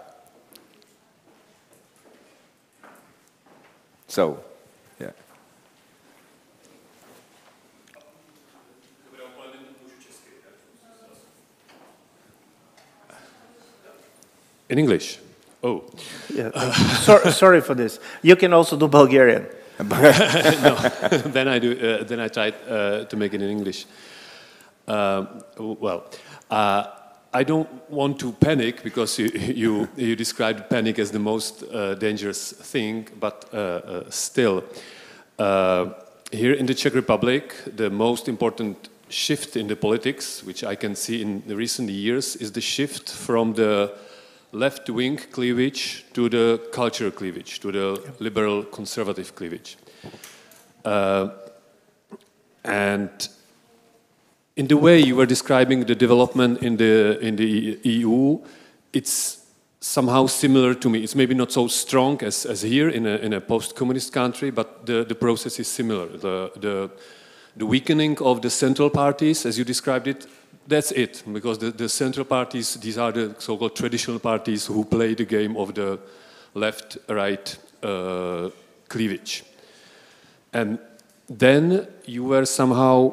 So, yeah. In English. Oh. Yeah, sorry for this. You can also do Bulgarian. No, then I do. Then I try to make it in English. I don't want to panic because you described panic as the most dangerous thing, but still, here in the Czech Republic, the most important shift in the politics, which I can see in the recent years, is the shift from the left-wing cleavage to the cultural cleavage, to the liberal conservative cleavage. And in the way you were describing the development in the EU, it's somehow similar to me. It's maybe not so strong as here in a post-communist country, but the process is similar. The weakening of the central parties, as you described it, that's it, because the central parties, these are the so-called traditional parties who play the game of the left-right cleavage. And then you were somehow,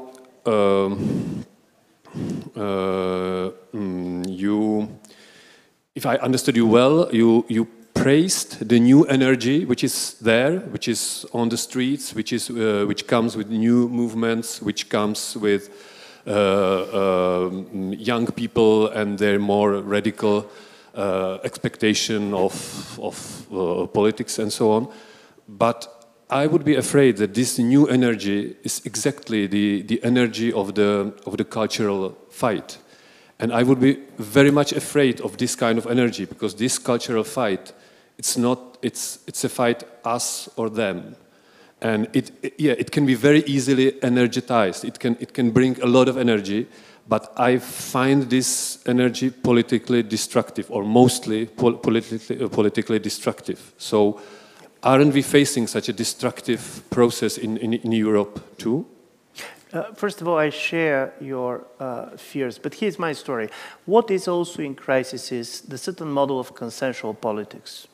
if I understood you well, you praised the new energy which is there, which is on the streets, which comes with new movements, which comes with young people and their more radical expectation of politics and so on. But I would be afraid that this new energy is exactly the energy of the cultural fight. And I would be very much afraid of this kind of energy, because this cultural fight, it's a fight us or them. And it can be very easily energized. It can bring a lot of energy, but I find this energy politically destructive, or mostly politically destructive. So aren't we facing such a destructive process in Europe too? First of all, I share your fears, but here's my story. What is also in crisis is the certain model of consensual politics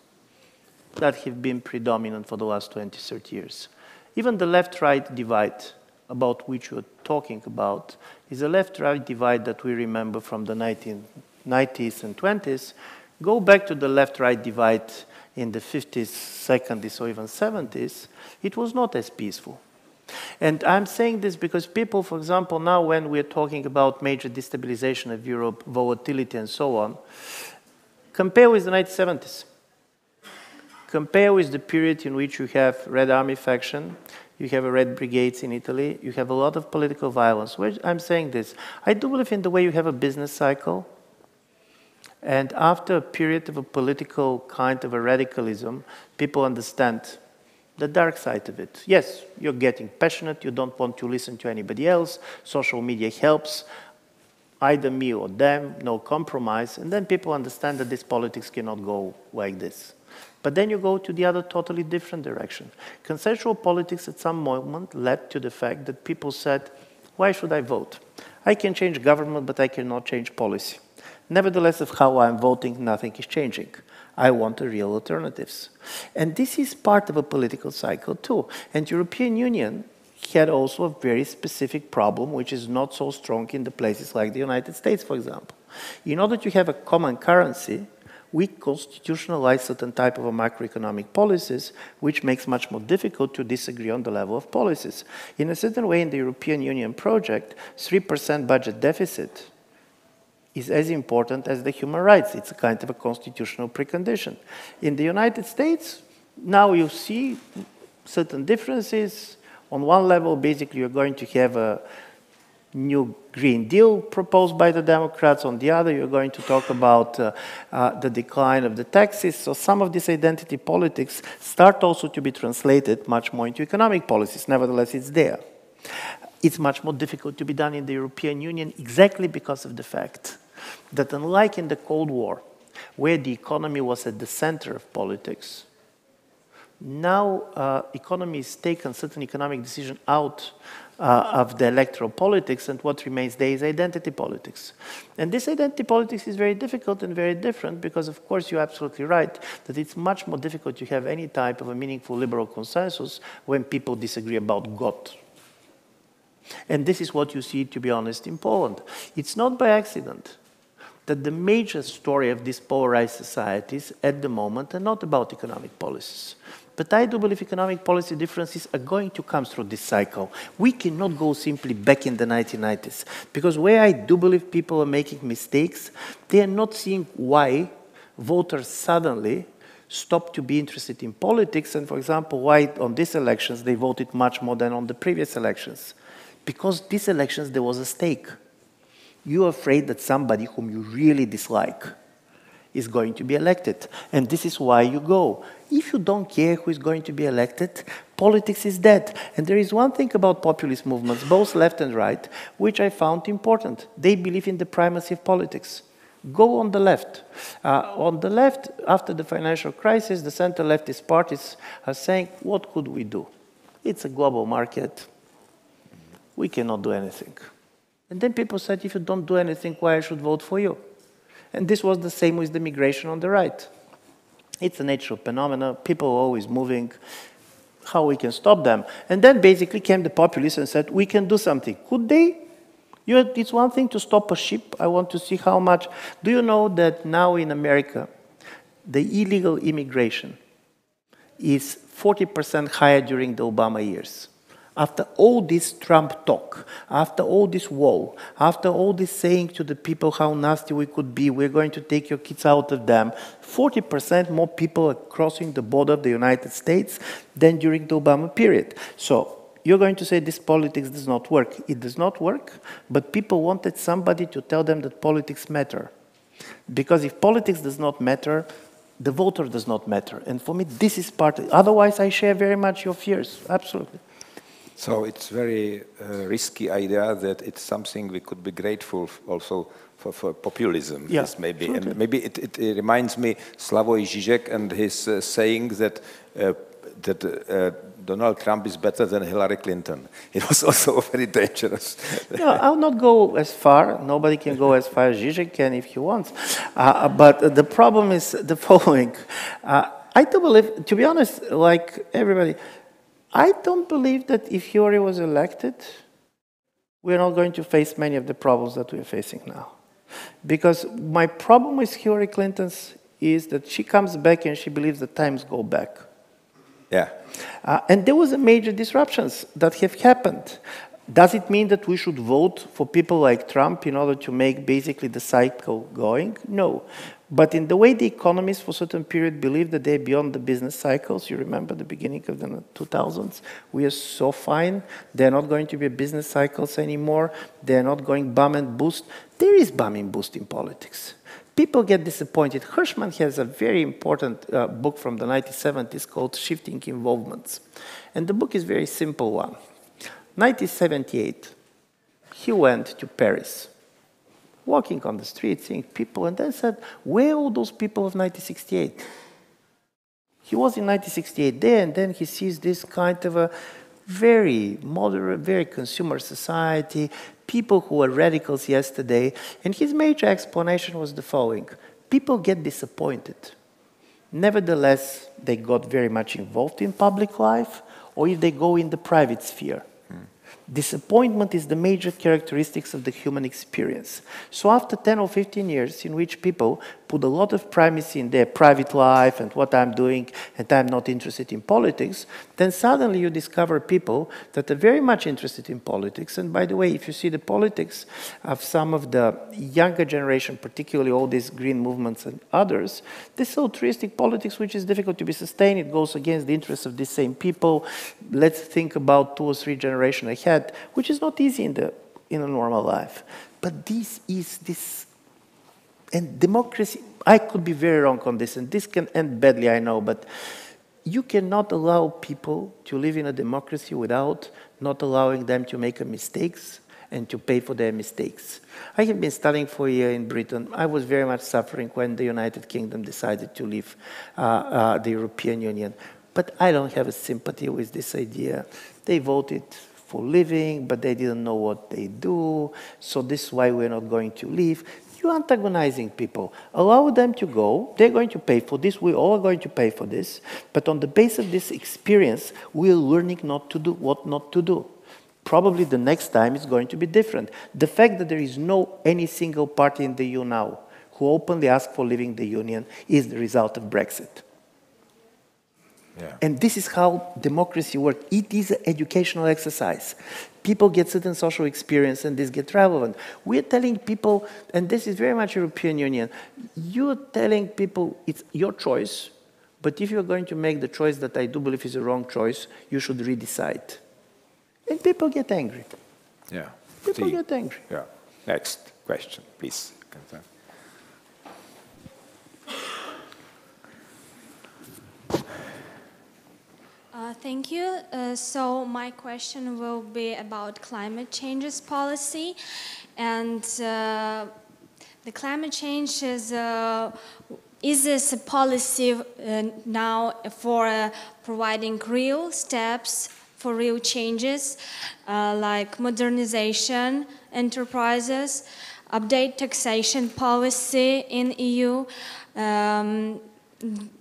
that have been predominant for the last 20, 30 years. Even the left-right divide about which you're talking about is a left-right divide that we remember from the 1990s and 20s. Go back to the left-right divide in the 50s, 60s, or even 70s. It was not as peaceful. And I'm saying this because people, for example, now when we're talking about major destabilization of Europe, volatility and so on, compare with the 1970s. Compare with the period in which you have Red Army faction, you have a Red Brigades in Italy, you have a lot of political violence. I'm saying this. I do believe in the way you have a business cycle, and after a period of a political kind of a radicalism, people understand the dark side of it. Yes, you're getting passionate, you don't want to listen to anybody else, social media helps, either me or them, no compromise, and then people understand that this politics cannot go like this. But then you go to the other totally different direction. Consensual politics at some moment led to the fact that people said, why should I vote? I can change government, but I cannot change policy. Nevertheless, of how I'm voting, nothing is changing. I want the real alternatives. And this is part of a political cycle too. And European Union had also a very specific problem, which is not so strong in the places like the United States, for example. In order to have a common currency, we constitutionalize certain type of macroeconomic policies, which makes much more difficult to disagree on the level of policies. In a certain way, in the European Union project, 3% budget deficit is as important as the human rights. It's a kind of a constitutional precondition. In the United States, now you see certain differences. On one level, basically, you're going to have a new Green Deal proposed by the Democrats. On the other, you're going to talk about the decline of the taxes. So some of this identity politics start also to be translated much more into economic policies. Nevertheless, it's there. It's much more difficult to be done in the European Union exactly because of the fact that unlike in the Cold War, where the economy was at the center of politics, now economy is taken certain economic decision out of the electoral politics, and what remains there is identity politics. And this identity politics is very difficult and very different because, of course, you're absolutely right that it's much more difficult to have any type of a meaningful liberal consensus when people disagree about God. And this is what you see, to be honest, in Poland. It's not by accident that the major story of these polarized societies at the moment are not about economic policies. But I do believe economic policy differences are going to come through this cycle. We cannot go simply back in the 1990s. Because where I do believe people are making mistakes, they are not seeing why voters suddenly stopped to be interested in politics, and, for example, why on these elections they voted much more than on the previous elections. Because these elections, there was a stake. You're afraid that somebody whom you really dislike is going to be elected. And this is why you go. If you don't care who is going to be elected, politics is dead. And there is one thing about populist movements, both left and right, which I found important. They believe in the primacy of politics. Go on the left. On the left, after the financial crisis, the center-leftist parties are saying, what could we do? It's a global market. We cannot do anything. And then people said, if you don't do anything, why I should vote for you? And this was the same with the migration on the right. It's a natural phenomenon. People are always moving. How we can stop them? And then basically came the populists and said, we can do something. Could they? It's one thing to stop a ship. I want to see how much. Do you know that now in America, the illegal immigration is 40% higher during the Obama years? after all this Trump talk, after all this wall, after all this saying to the people how nasty we could be, we're going to take your kids out of them, 40% more people are crossing the border of the United States than during the Obama period. So you're going to say this politics does not work. It does not work, but people wanted somebody to tell them that politics matter. Because if politics does not matter, the voter does not matter. And for me, this is part of it. Otherwise, I share very much your fears, absolutely. So it's very risky idea that it's something we could be grateful also for populism. Yes, maybe. And maybe it reminds me Slavoj Žižek and his saying that Donald Trump is better than Hillary Clinton. It was also very dangerous. No, I'll not go as far. Nobody can go as far as Žižek can if he wants. But the problem is the following. I do believe, to be honest, like everybody, I don't believe that if Hillary was elected, we're not going to face many of the problems that we're facing now. Because my problem with Hillary Clinton is that she comes back and she believes that times go back. Yeah. And there was a major disruptions that have happened. Does it mean that we should vote for people like Trump in order to make basically the cycle going? No. But in the way the economists for a certain period believed that they're beyond the business cycles, you remember the beginning of the 2000s, we are so fine, they're not going to be business cycles anymore, they're not going bum and boost. There is bum and boost in politics. People get disappointed. Hirschman has a very important book from the 1970s called Shifting Involvements. And the book is a very simple one. 1978, he went to Paris, walking on the street, seeing people, and then said, where are all those people of 1968? He was in 1968 there, and then he sees this kind of a very moderate, very consumer society, people who were radicals yesterday, and his major explanation was the following. People get disappointed. Nevertheless, they got very much involved in public life, or if they go in the private sphere. Disappointment is the major characteristics of the human experience. So after 10 or 15 years in which people put a lot of primacy in their private life and what I'm doing and I'm not interested in politics, then suddenly you discover people that are very much interested in politics. And by the way, if you see the politics of some of the younger generation, particularly all these green movements and others, this is altruistic politics which is difficult to be sustained. It goes against the interests of these same people. Let's think about 2 or 3 generations ahead, which is not easy in a normal life. But this is this, and democracy, I could be very wrong on this, and this can end badly, I know, but you cannot allow people to live in a democracy without not allowing them to make mistakes and to pay for their mistakes. I have been studying for a year in Britain. I was very much suffering when the United Kingdom decided to leave the European Union. But I don't have a sympathy with this idea. They voted for living, but they didn't know what they do, so this is why we're not going to leave. You're antagonizing people. Allow them to go. They're going to pay for this. We all are going to pay for this. But on the basis of this experience, we're learning not to do what not to do. Probably the next time it's going to be different. The fact that there is no any single party in the EU now who openly asked for leaving the Union is the result of Brexit. Yeah. And this is how democracy works. It is an educational exercise. People get certain social experience and this gets relevant. We're telling people, and this is very much European Union, you're telling people it's your choice, but if you're going to make the choice that I do believe is a wrong choice, you should redecide. And people get angry. Yeah. People get angry. Yeah. Next question, please. Thank you. So my question will be about climate changes policy. And the climate change is this a policy now for providing real steps for real changes, like modernization enterprises, update taxation policy in EU,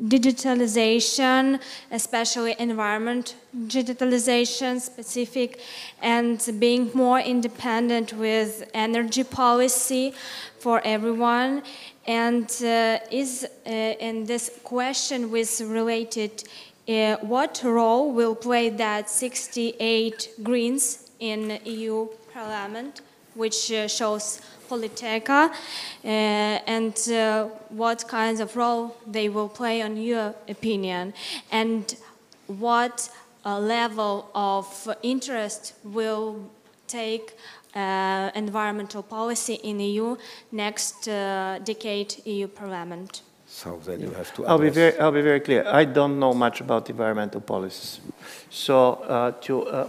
digitalization, especially environment digitalization specific, and being more independent with energy policy for everyone. And and this question was related what role will play that 68 Greens in EU Parliament, which shows Politica, and what kinds of role they will play on your opinion, and what level of interest will take environmental policy in EU next decade EU Parliament. So then you have to I'll be very clear. I don't know much about environmental policies. So,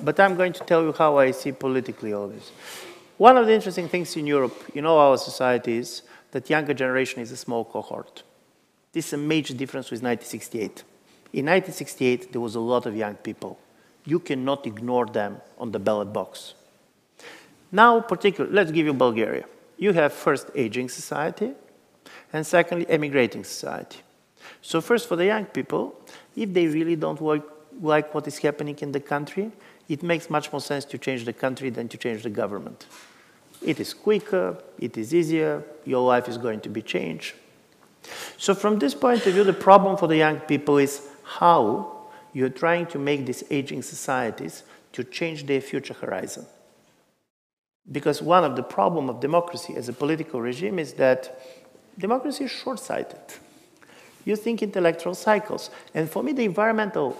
but I'm going to tell you how I see politically all this. One of the interesting things in Europe, you know, our society is that younger generation is a small cohort. This is a major difference with 1968. In 1968, there was a lot of young people. You cannot ignore them on the ballot box. Now, particularly, let's give you Bulgaria. You have first aging society, and secondly, emigrating society. So first, for the young people, if they really don't like what is happening in the country, it makes much more sense to change the country than to change the government. It is quicker, it is easier, your life is going to be changed. So from this point of view, the problem for the young people is how you're trying to make these aging societies to change their future horizon. Because one of the problems of democracy as a political regime is that democracy is short-sighted. You think intellectual cycles. And for me, the environmental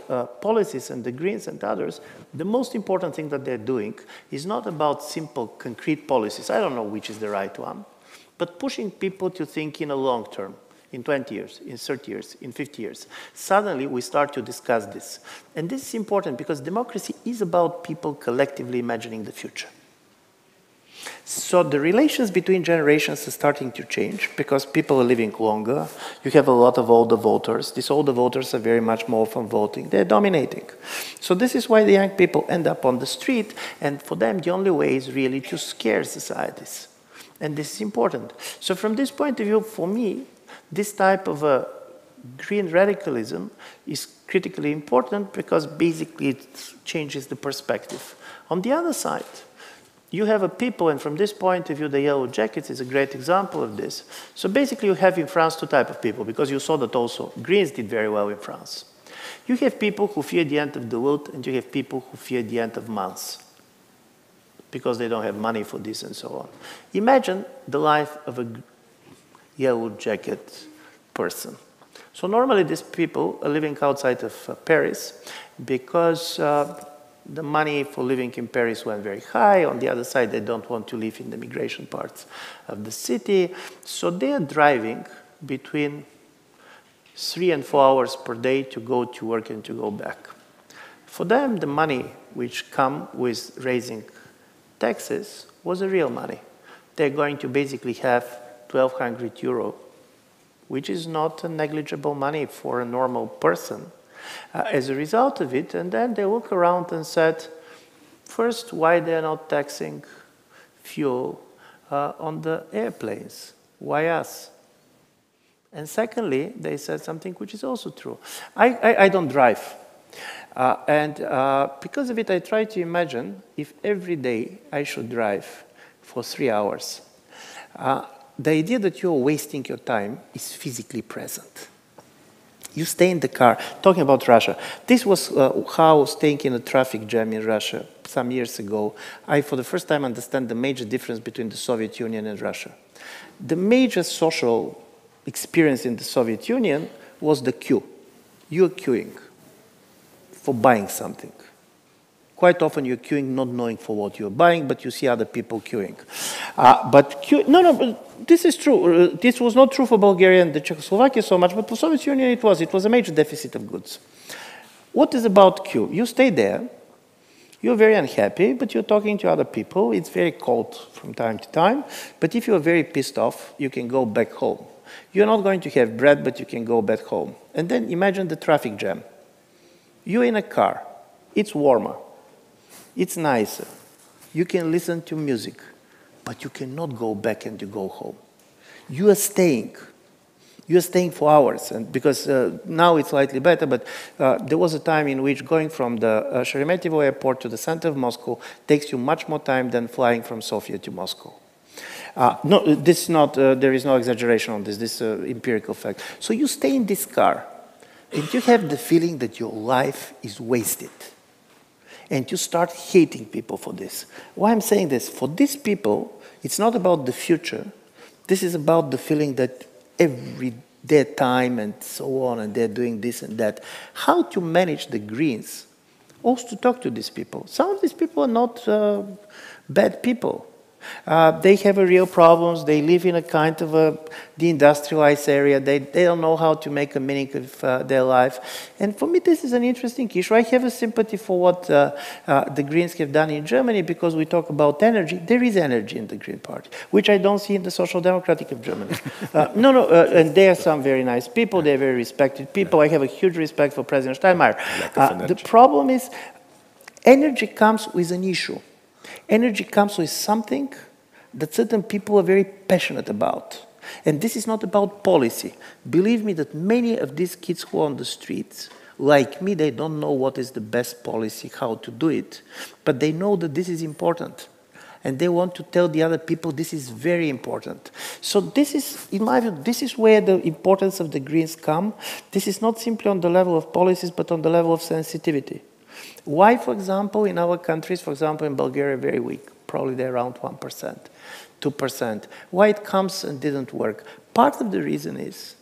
policies and the Greens and others, the most important thing that they're doing is not about simple, concrete policies. I don't know which is the right one, but pushing people to think in a long term, in 20 years, in 30 years, in 50 years. Suddenly, we start to discuss this. And this is important because democracy is about people collectively imagining the future. So the relations between generations are starting to change because people are living longer. You have a lot of older voters. These older voters are very much more often voting. They're dominating. So this is why the young people end up on the street, and for them the only way is really to scare societies. And this is important. So from this point of view, for me, this type of green radicalism is critically important because basically it changes the perspective. On the other side, you have a people, and from this point of view, the Yellow Jackets is a great example of this. So basically, you have in France two types of people, because you saw that also Greens did very well in France. You have people who fear the end of the world, and you have people who fear the end of months, because they don't have money for this and so on. Imagine the life of a Yellow Jacket person. So normally, these people are living outside of Paris because the money for living in Paris went very high. On the other side, they don't want to live in the migration parts of the city. So they are driving between 3 and 4 hours per day to go to work and to go back. For them, the money which come with raising taxes was a real money. They're going to basically have 1,200 euro, which is not a negligible money for a normal person. As a result of it, and then they look around and said, first, why they're not taxing fuel on the airplanes? Why us? And secondly, they said something which is also true. I don't drive. Because of it, I try to imagine if every day I should drive for 3 hours. The idea that you're wasting your time is physically present. You stay in the car. Talking about Russia, this was how staying in a traffic jam in Russia some years ago, I for the first time understand the major difference between the Soviet Union and Russia. The major social experience in the Soviet Union was the queue. You're queuing for buying something. Quite often you're queuing not knowing for what you're buying, but you see other people queuing. But this is true. This was not true for Bulgaria and the Czechoslovakia so much, but for Soviet Union it was. It was a major deficit of goods. What is about queue? You stay there. You're very unhappy, but you're talking to other people. It's very cold from time to time. But if you're very pissed off, you can go back home. You're not going to have bread, but you can go back home. And then imagine the traffic jam. You're in a car. It's warmer. It's nicer. You can listen to music, but you cannot go back and you go home. You are staying. You are staying for hours, and because now it's slightly better, but there was a time in which going from the Sheremetyevo airport to the center of Moscow takes you much more time than flying from Sofia to Moscow. No, this is not, there is no exaggeration on this. This is an empirical fact. So you stay in this car and you have the feeling that your life is wasted. And you start hating people for this. Why I'm saying this? For these people, it's not about the future. This is about the feeling that every their time and so on, and they're doing this and that. How to manage the Greens? Also to talk to these people. Some of these people are not bad people. They have a real problems. They live in a kind of a deindustrialized area. They don't know how to make a meaning of their life. And for me, this is an interesting issue. I have a sympathy for what the Greens have done in Germany, because we talk about energy. There is energy in the Green Party, which I don't see in the Social Democratic of Germany. And there are some very nice people. They're very respected people. I have a huge respect for President Steinmeier. The problem is energy comes with an issue. Energy comes with something that certain people are very passionate about. And this is not about policy. Believe me that many of these kids who are on the streets, like me, they don't know what is the best policy, how to do it. But they know that this is important. And they want to tell the other people this is very important. So this is, in my view, this is where the importance of the Greens come. This is not simply on the level of policies, but on the level of sensitivity. Why, for example, in our countries, for example, in Bulgaria, very weak, probably they're around 1%, 2%. Why it comes and didn't work? Part of the reason is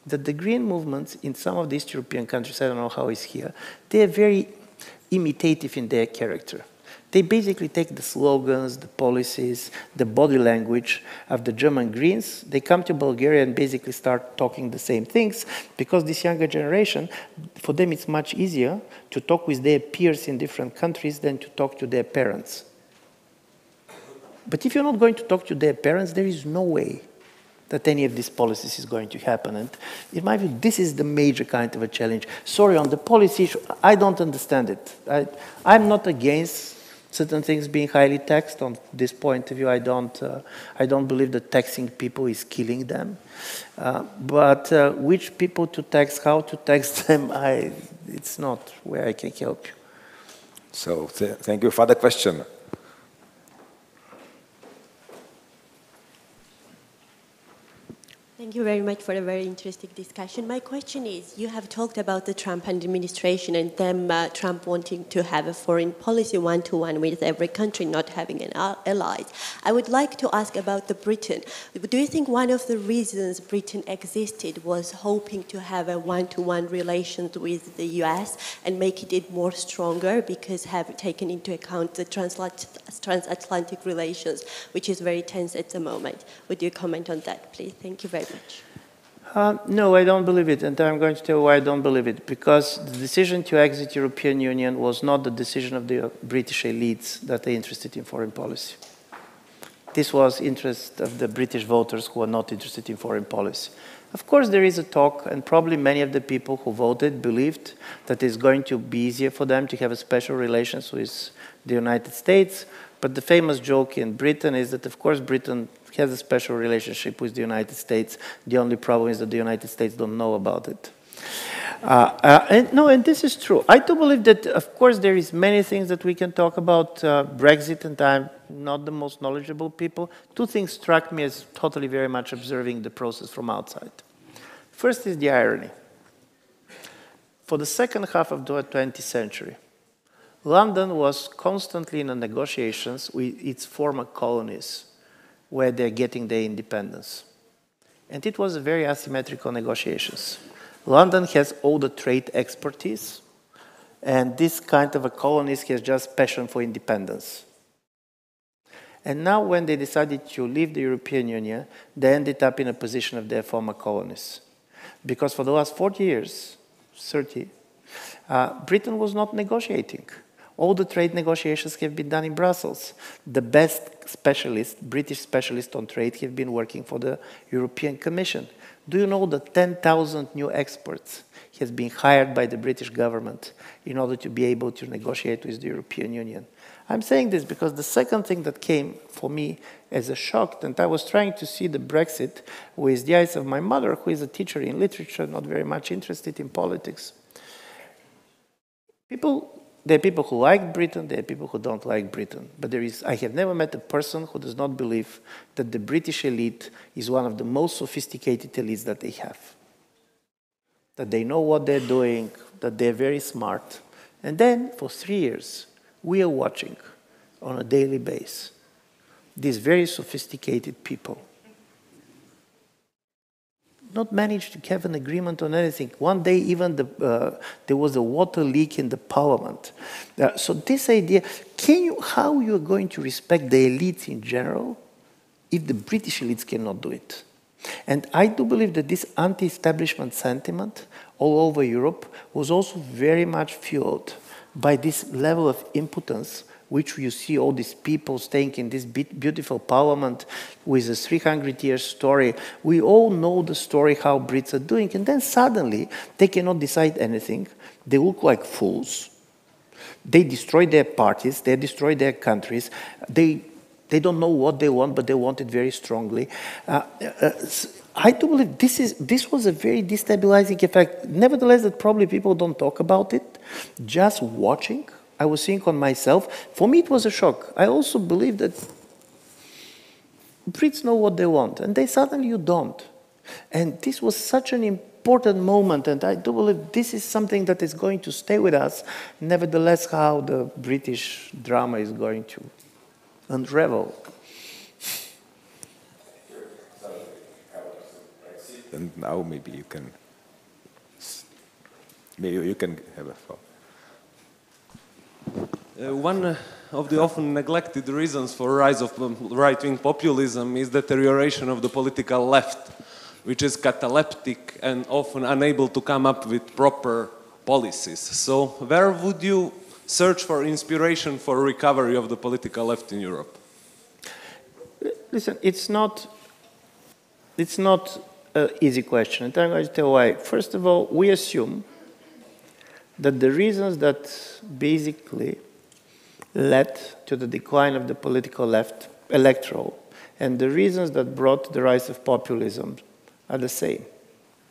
that the green movements in some of the East European countries, I don't know how it's here, they're very imitative in their character. They basically take the slogans, the policies, the body language of the German Greens. They come to Bulgaria and basically start talking the same things, because this younger generation, for them it's much easier to talk with their peers in different countries than to talk to their parents. But if you're not going to talk to their parents, there is no way that any of these policies is going to happen. And in my view, this is the major kind of a challenge. Sorry, on the policy issue, I don't understand it. I'm not against certain things being highly taxed. On this point of view, I don't believe that taxing people is killing them. But which people to tax, how to tax them, it's not where I can help you. So thank you for the question. Thank you very much for a very interesting discussion. My question is, you have talked about the Trump administration and them, Trump wanting to have a foreign policy one-to-one with every country, not having an allies. I would like to ask about the Britain. Do you think one of the reasons Britain existed was hoping to have a one-to-one relations with the US and make it more stronger, because have taken into account the transatlantic relations, which is very tense at the moment? Would you comment on that, please? Thank you very much. No, I don't believe it, and I'm going to tell you why I don't believe it. Because the decision to exit European Union was not the decision of the British elites that are interested in foreign policy. This was interest of the British voters who are not interested in foreign policy. Of course, there is a talk, and probably many of the people who voted believed that it's going to be easier for them to have a special relations with the United States. But the famous joke in Britain is that, of course, Britain has a special relationship with the United States. The only problem is that the United States don't know about it. And this is true. I do believe that, of course, there is many things that we can talk about Brexit, and I'm not the most knowledgeable people. Two things struck me as totally very much observing the process from outside. First is the irony. For the second half of the 20th century, London was constantly in the negotiations with its former colonies, where they're getting their independence. And it was very asymmetrical negotiations. London has all the trade expertise, and this kind of a colonies has just passion for independence. And now when they decided to leave the European Union, they ended up in a position of their former colonies. Because for the last 40 years, 30, Britain was not negotiating. All the trade negotiations have been done in Brussels. The best specialists, British specialists on trade, have been working for the European Commission. Do you know that 10,000 new experts has been hired by the British government in order to be able to negotiate with the European Union? I'm saying this because the second thing that came for me as a shock, and I was trying to see the Brexit with the eyes of my mother, who is a teacher in literature, not very much interested in politics. There are people who like Britain, there are people who don't like Britain. But I have never met a person who does not believe that the British elite is one of the most sophisticated elites that they have. that they know what they're doing, that they're very smart. And then, for 3 years, we are watching on a daily basis these very sophisticated people not manage to have an agreement on anything. One day, even there was a water leak in the parliament. So this idea, how you are going to respect the elites in general if the British elites cannot do it? And I do believe that this anti-establishment sentiment all over Europe was also very much fueled by this level of impotence which you see all these people staying in this beautiful parliament with a 300-year story. We all know the story how Brits are doing, and then suddenly they cannot decide anything. They look like fools. They destroy their parties, they destroy their countries. They don't know what they want, but they want it very strongly. I do believe this was a very destabilizing effect. Nevertheless, that probably people don't talk about it. Just watching, I was seeing on myself. For me, it was a shock. I also believe that Brits know what they want, and suddenly you don't. And this was such an important moment, and I do believe this is something that is going to stay with us. Nevertheless, how the British drama is going to unravel. And now maybe you can have a thought. One of the often neglected reasons for rise of right-wing populism is deterioration of the political left, which is cataleptic and often unable to come up with proper policies. So where would you search for inspiration for recovery of the political left in Europe? Listen, it's not an easy question, and I'm going to tell why. First of all, we assume that the reasons that basically led to the decline of the political left electoral and the reasons that brought the rise of populism are the same.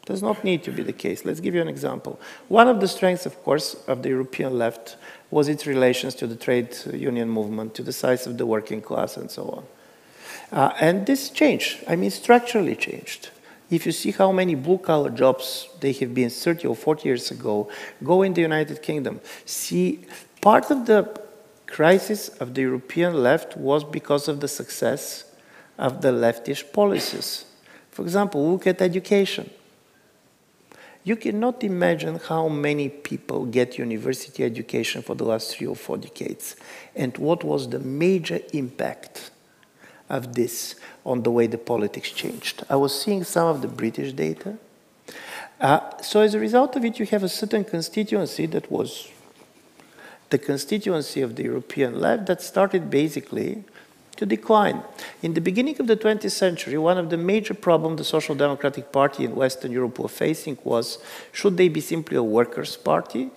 Does not need to be the case. Let's give you an example. One of the strengths, of course, of the European left was its relations to the trade union movement, to the size of the working class, and so on. And this changed. I mean, structurally changed. If you see how many blue-collar jobs they have been 30 or 40 years ago, go in the United Kingdom. See, part of the crisis of the European left was because of the success of the leftish policies. For example, look at education. You cannot imagine how many people get university education for the last 3 or 4 decades, and what was the major impact of this on the way the politics changed. I was seeing some of the British data. So as a result of it, you have a certain constituency that was the constituency of the European left that started basically to decline. In the beginning of the 20th century, one of the major problems the Social Democratic Party in Western Europe were facing was, should they be simply a workers' party,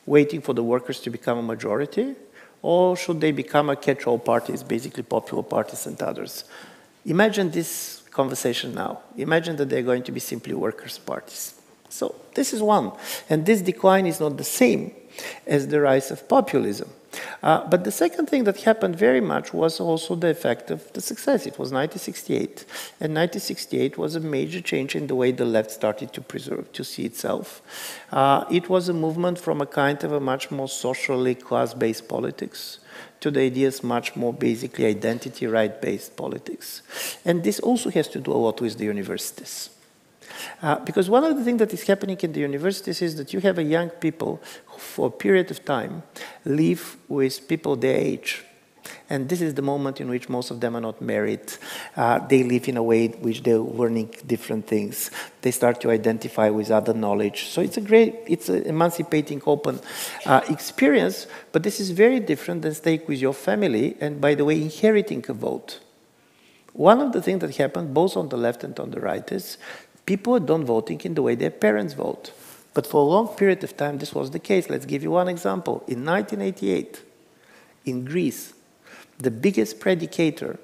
waiting for the workers to become a majority, or should they become a catch-all parties, basically popular parties and others? Imagine this conversation now. Imagine that they're going to be simply workers' parties. So this is one. And this decline is not the same as the rise of populism. But the second thing that happened very much was also the effect of the success. It was 1968, and 1968 was a major change in the way the left started to see itself. It was a movement from a kind of a much more socially class-based politics to the ideas much more basically identity right-based politics. And this also has to do a lot with the universities. Because one of the things that is happening in the universities is that you have a young people who for a period of time live with people their age. And this is the moment in which most of them are not married. They live in a way in which they're learning different things. They start to identify with other knowledge. So it's an emancipating, open experience, but this is very different than staying with your family and, by the way, inheriting a vote. One of the things that happened both on the left and on the right is people are done voting in the way their parents vote. But for a long period of time, this was the case. Let's give you one example. In 1988, in Greece, the biggest predicator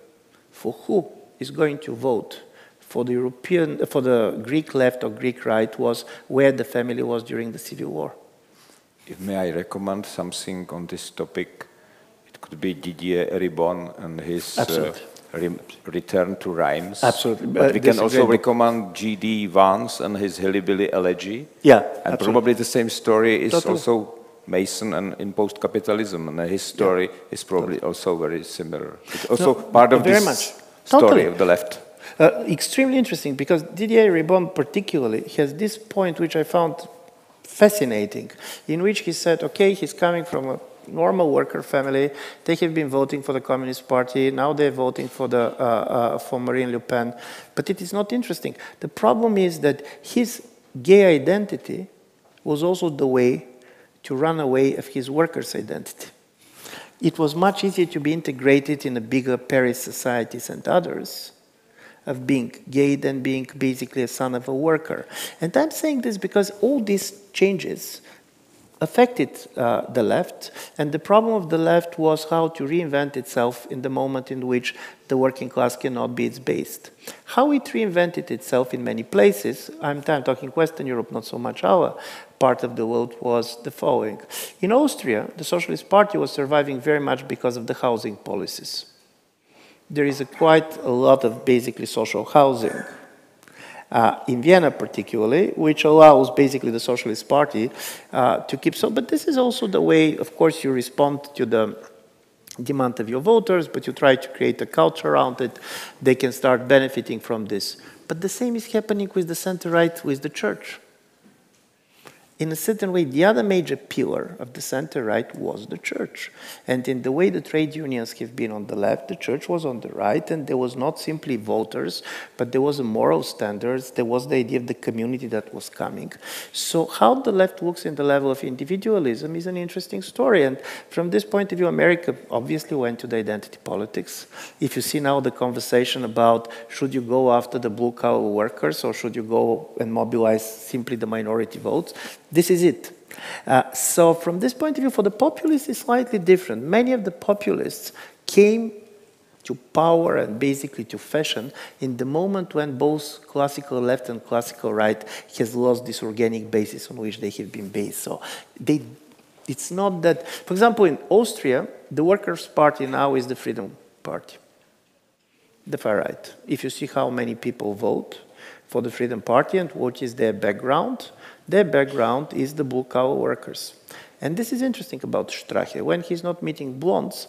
for who is going to vote for the Greek left or Greek right was where the family was during the civil war. If may I recommend something on this topic, it could be Didier Ribon and his return to rhymes. Absolutely. But we can also great book. recommend G.D. Vance and his Hillbilly Elegy. Yeah, And absolutely. probably the same story is Totally. also Mason and in post-capitalism, and his story is probably also very similar. It's also part of very this much. story Totally. of the left. Extremely interesting, because Didier Ribon particularly has this point which I found fascinating, in which he said, okay, he's coming from a normal worker family, they have been voting for the Communist Party, now they're voting for Marine Le Pen, but it is not interesting. The problem is that his gay identity was also the way to run away of his worker's identity. It was much easier to be integrated in the bigger Paris societies and others, of being gay than being basically a son of a worker. And I'm saying this because all these changes affected the left, and the problem of the left was how to reinvent itself in the moment in which the working class cannot be its base. How it reinvented itself in many places, I'm talking Western Europe, not so much our part of the world, was the following. In Austria, the Socialist Party was surviving very much because of the housing policies. There is quite a lot of basically social housing. In Vienna particularly, which allows basically the Socialist Party to keep so, but this is also the way, of course, you respond to the demand of your voters, but you try to create a culture around it. They can start benefiting from this. But the same is happening with the center-right, with the church. In a certain way, the other major pillar of the center-right was the church. And in the way the trade unions have been on the left, the church was on the right, and there was not simply voters, but there was a moral standards, there was the idea of the community that was coming. So how the left looks in the level of individualism is an interesting story. And from this point of view, America obviously went to the identity politics. If you see now the conversation about should you go after the blue-collar workers or should you go and mobilize simply the minority votes, this is it. So from this point of view, for the populists, it's slightly different. Many of the populists came to power and basically to fashion in the moment when both classical left and classical right has lost this organic basis on which they have been based. So it's not that, for example, in Austria, the Workers' Party now is the Freedom Party, the far right. If you see how many people vote for the Freedom Party and what is their background is the blue-collar workers. And this is interesting about Strache. When he's not meeting blondes,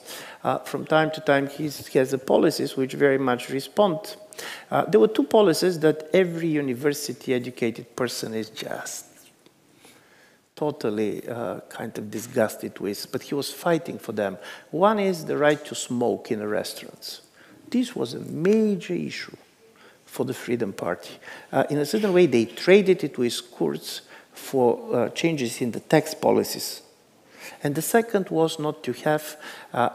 from time to time he has a policies which very much respond. There were two policies that every university-educated person is just totally kind of disgusted with, but he was fighting for them. One is the right to smoke in the restaurants. This was a major issue for the Freedom Party. In a certain way, they traded it with Kurz for changes in the tax policies. And the second was not to have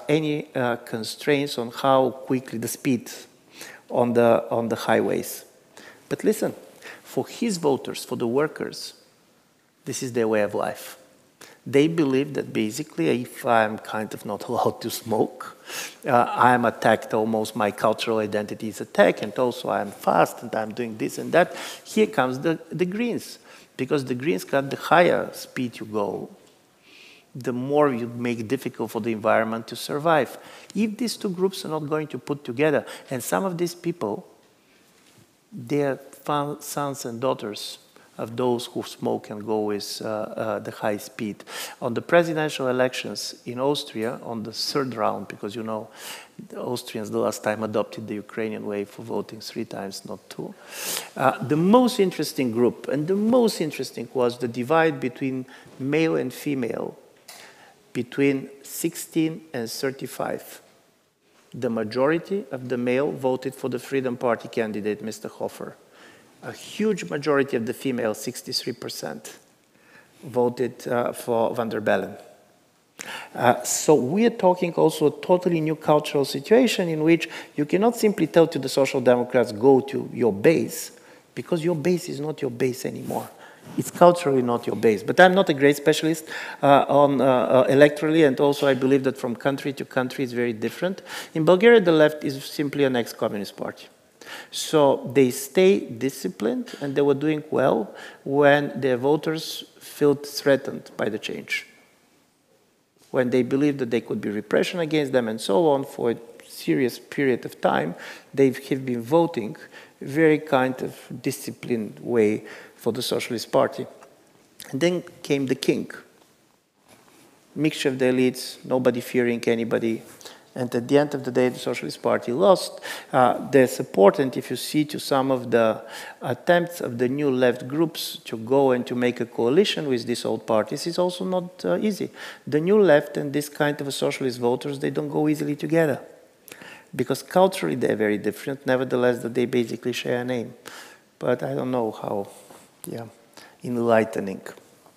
any constraints on how quickly the speed on the highways. But listen, for his voters, for the workers, this is their way of life. They believe that basically if I'm kind of not allowed to smoke, I'm attacked, almost my cultural identity is attacked, and also I'm fast and I'm doing this and that. Here comes the Greens, because the Greens got the higher speed you go, the more you make it difficult for the environment to survive. If these two groups are not going to put together, and some of these people, they're sons and daughters of those who smoke and go with the high speed. On the presidential elections in Austria, on the third round, because you know, the Austrians the last time adopted the Ukrainian way for voting 3 times, not 2. The most interesting group, and the most interesting was the divide between male and female, between 16 and 35. The majority of the male voted for the Freedom Party candidate, Mr. Hofer. A huge majority of the female, 63%, voted for van der Bellen. So we are talking also a totally new cultural situation in which you cannot simply tell to the Social Democrats, go to your base, because your base is not your base anymore. It's culturally not your base. But I'm not a great specialist on electorally, and also I believe that from country to country it's very different. In Bulgaria, the left is simply an ex-communist party. So they stay disciplined, and they were doing well when their voters felt threatened by the change. When they believed that there could be repression against them and so on for serious period of time, they have been voting very kind of disciplined way for the Socialist Party. And then came the king. Mixture of the elites, nobody fearing anybody. And at the end of the day, the Socialist Party lost their support. And if you see to some of the attempts of the new left groups to go and to make a coalition with these old parties, it's also not easy. The new left and this kind of socialist voters, they don't go easily together. Because culturally they're very different, nevertheless that they basically share a name. But I don't know how, enlightening.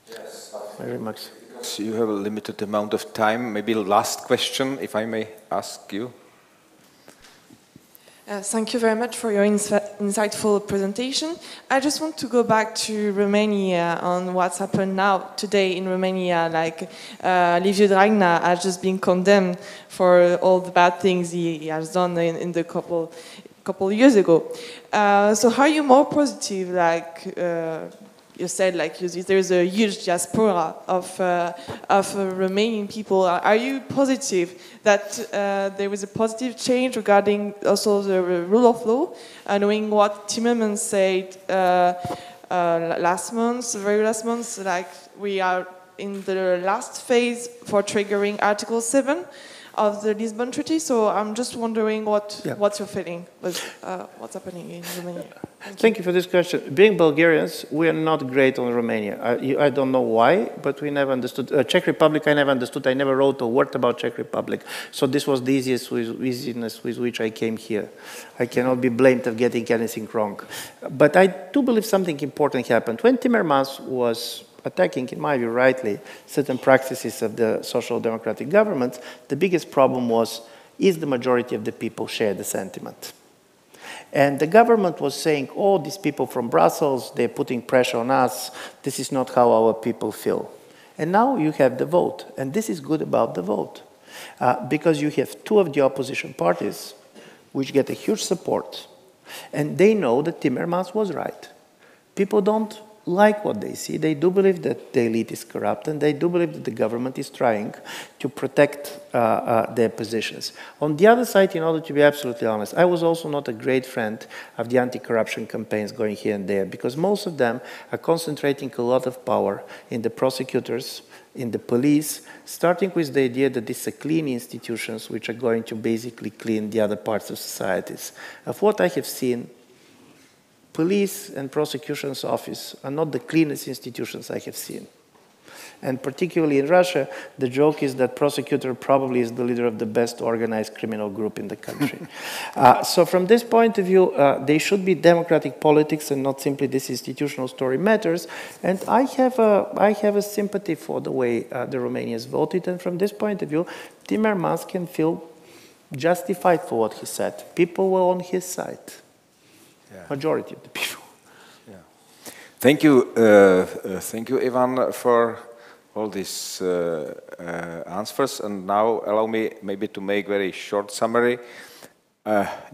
Yes, very much. So you have a limited amount of time. Maybe last question, if I may ask you. Thank you very much for your insightful presentation. I just want to go back to Romania on what's happened now today in Romania. Like Liviu Dragnea has just been condemned for all the bad things he has done in the couple years ago. So how are you more positive? Like you said, like there's a huge diaspora of Romanian people. Are you positive that there was a positive change regarding also the rule of law, knowing what Timmermans said last month, very last month, like we are in the last phase for triggering Article 7 of the Lisbon Treaty. So I'm just wondering what's your feeling with what's happening in Romania. Thank you for this question. Being Bulgarians, we are not great on Romania. I don't know why, but we never understood. Czech Republic, I never understood. I never wrote a word about Czech Republic. So this was the easiness with which I came here. I cannot be blamed of getting anything wrong. But I do believe something important happened. When Timmermans was attacking, in my view, rightly, certain practices of the social democratic government, the biggest problem was, is the majority of the people share the sentiment? And the government was saying, oh, these people from Brussels, they're putting pressure on us. This is not how our people feel. And now you have the vote. And this is good about the vote. Because you have two of the opposition parties which get a huge support. And they know that Timmermans was right. People don't like what they see. They do believe that the elite is corrupt, and they do believe that the government is trying to protect their positions. On the other side, in order to be absolutely honest, I was also not a great friend of the anti-corruption campaigns going here and there, because most of them are concentrating a lot of power in the prosecutors, in the police, starting with the idea that these are clean institutions which are going to basically clean the other parts of societies. Of what I have seen, police and prosecution's office are not the cleanest institutions I have seen. And particularly in Russia, the joke is that prosecutor probably is the leader of the best organized criminal group in the country. So from this point of view, they should be democratic politics and not simply this institutional story matters. And I have a sympathy for the way the Romanians voted. And from this point of view, Timmermans can feel justified for what he said. People were on his side. Majority of the people. Yeah. Thank you, Ivan, for all these answers. And now allow me maybe to make very short summary.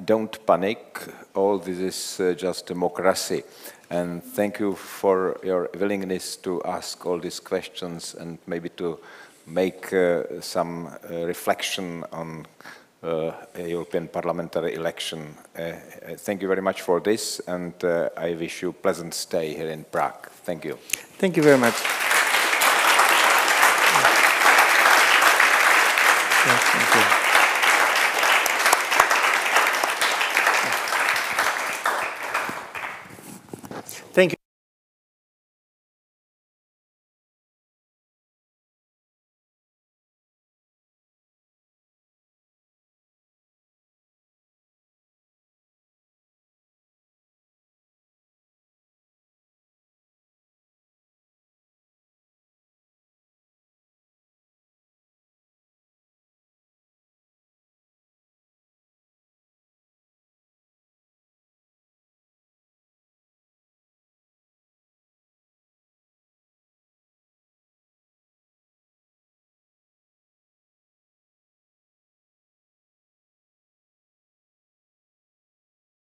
Don't panic. All this is just democracy. And thank you for your willingness to ask all these questions and maybe to make some reflection on a European parliamentary election. Thank you very much for this, and I wish you a pleasant stay here in Prague. Thank you. Thank you very much. Thank you.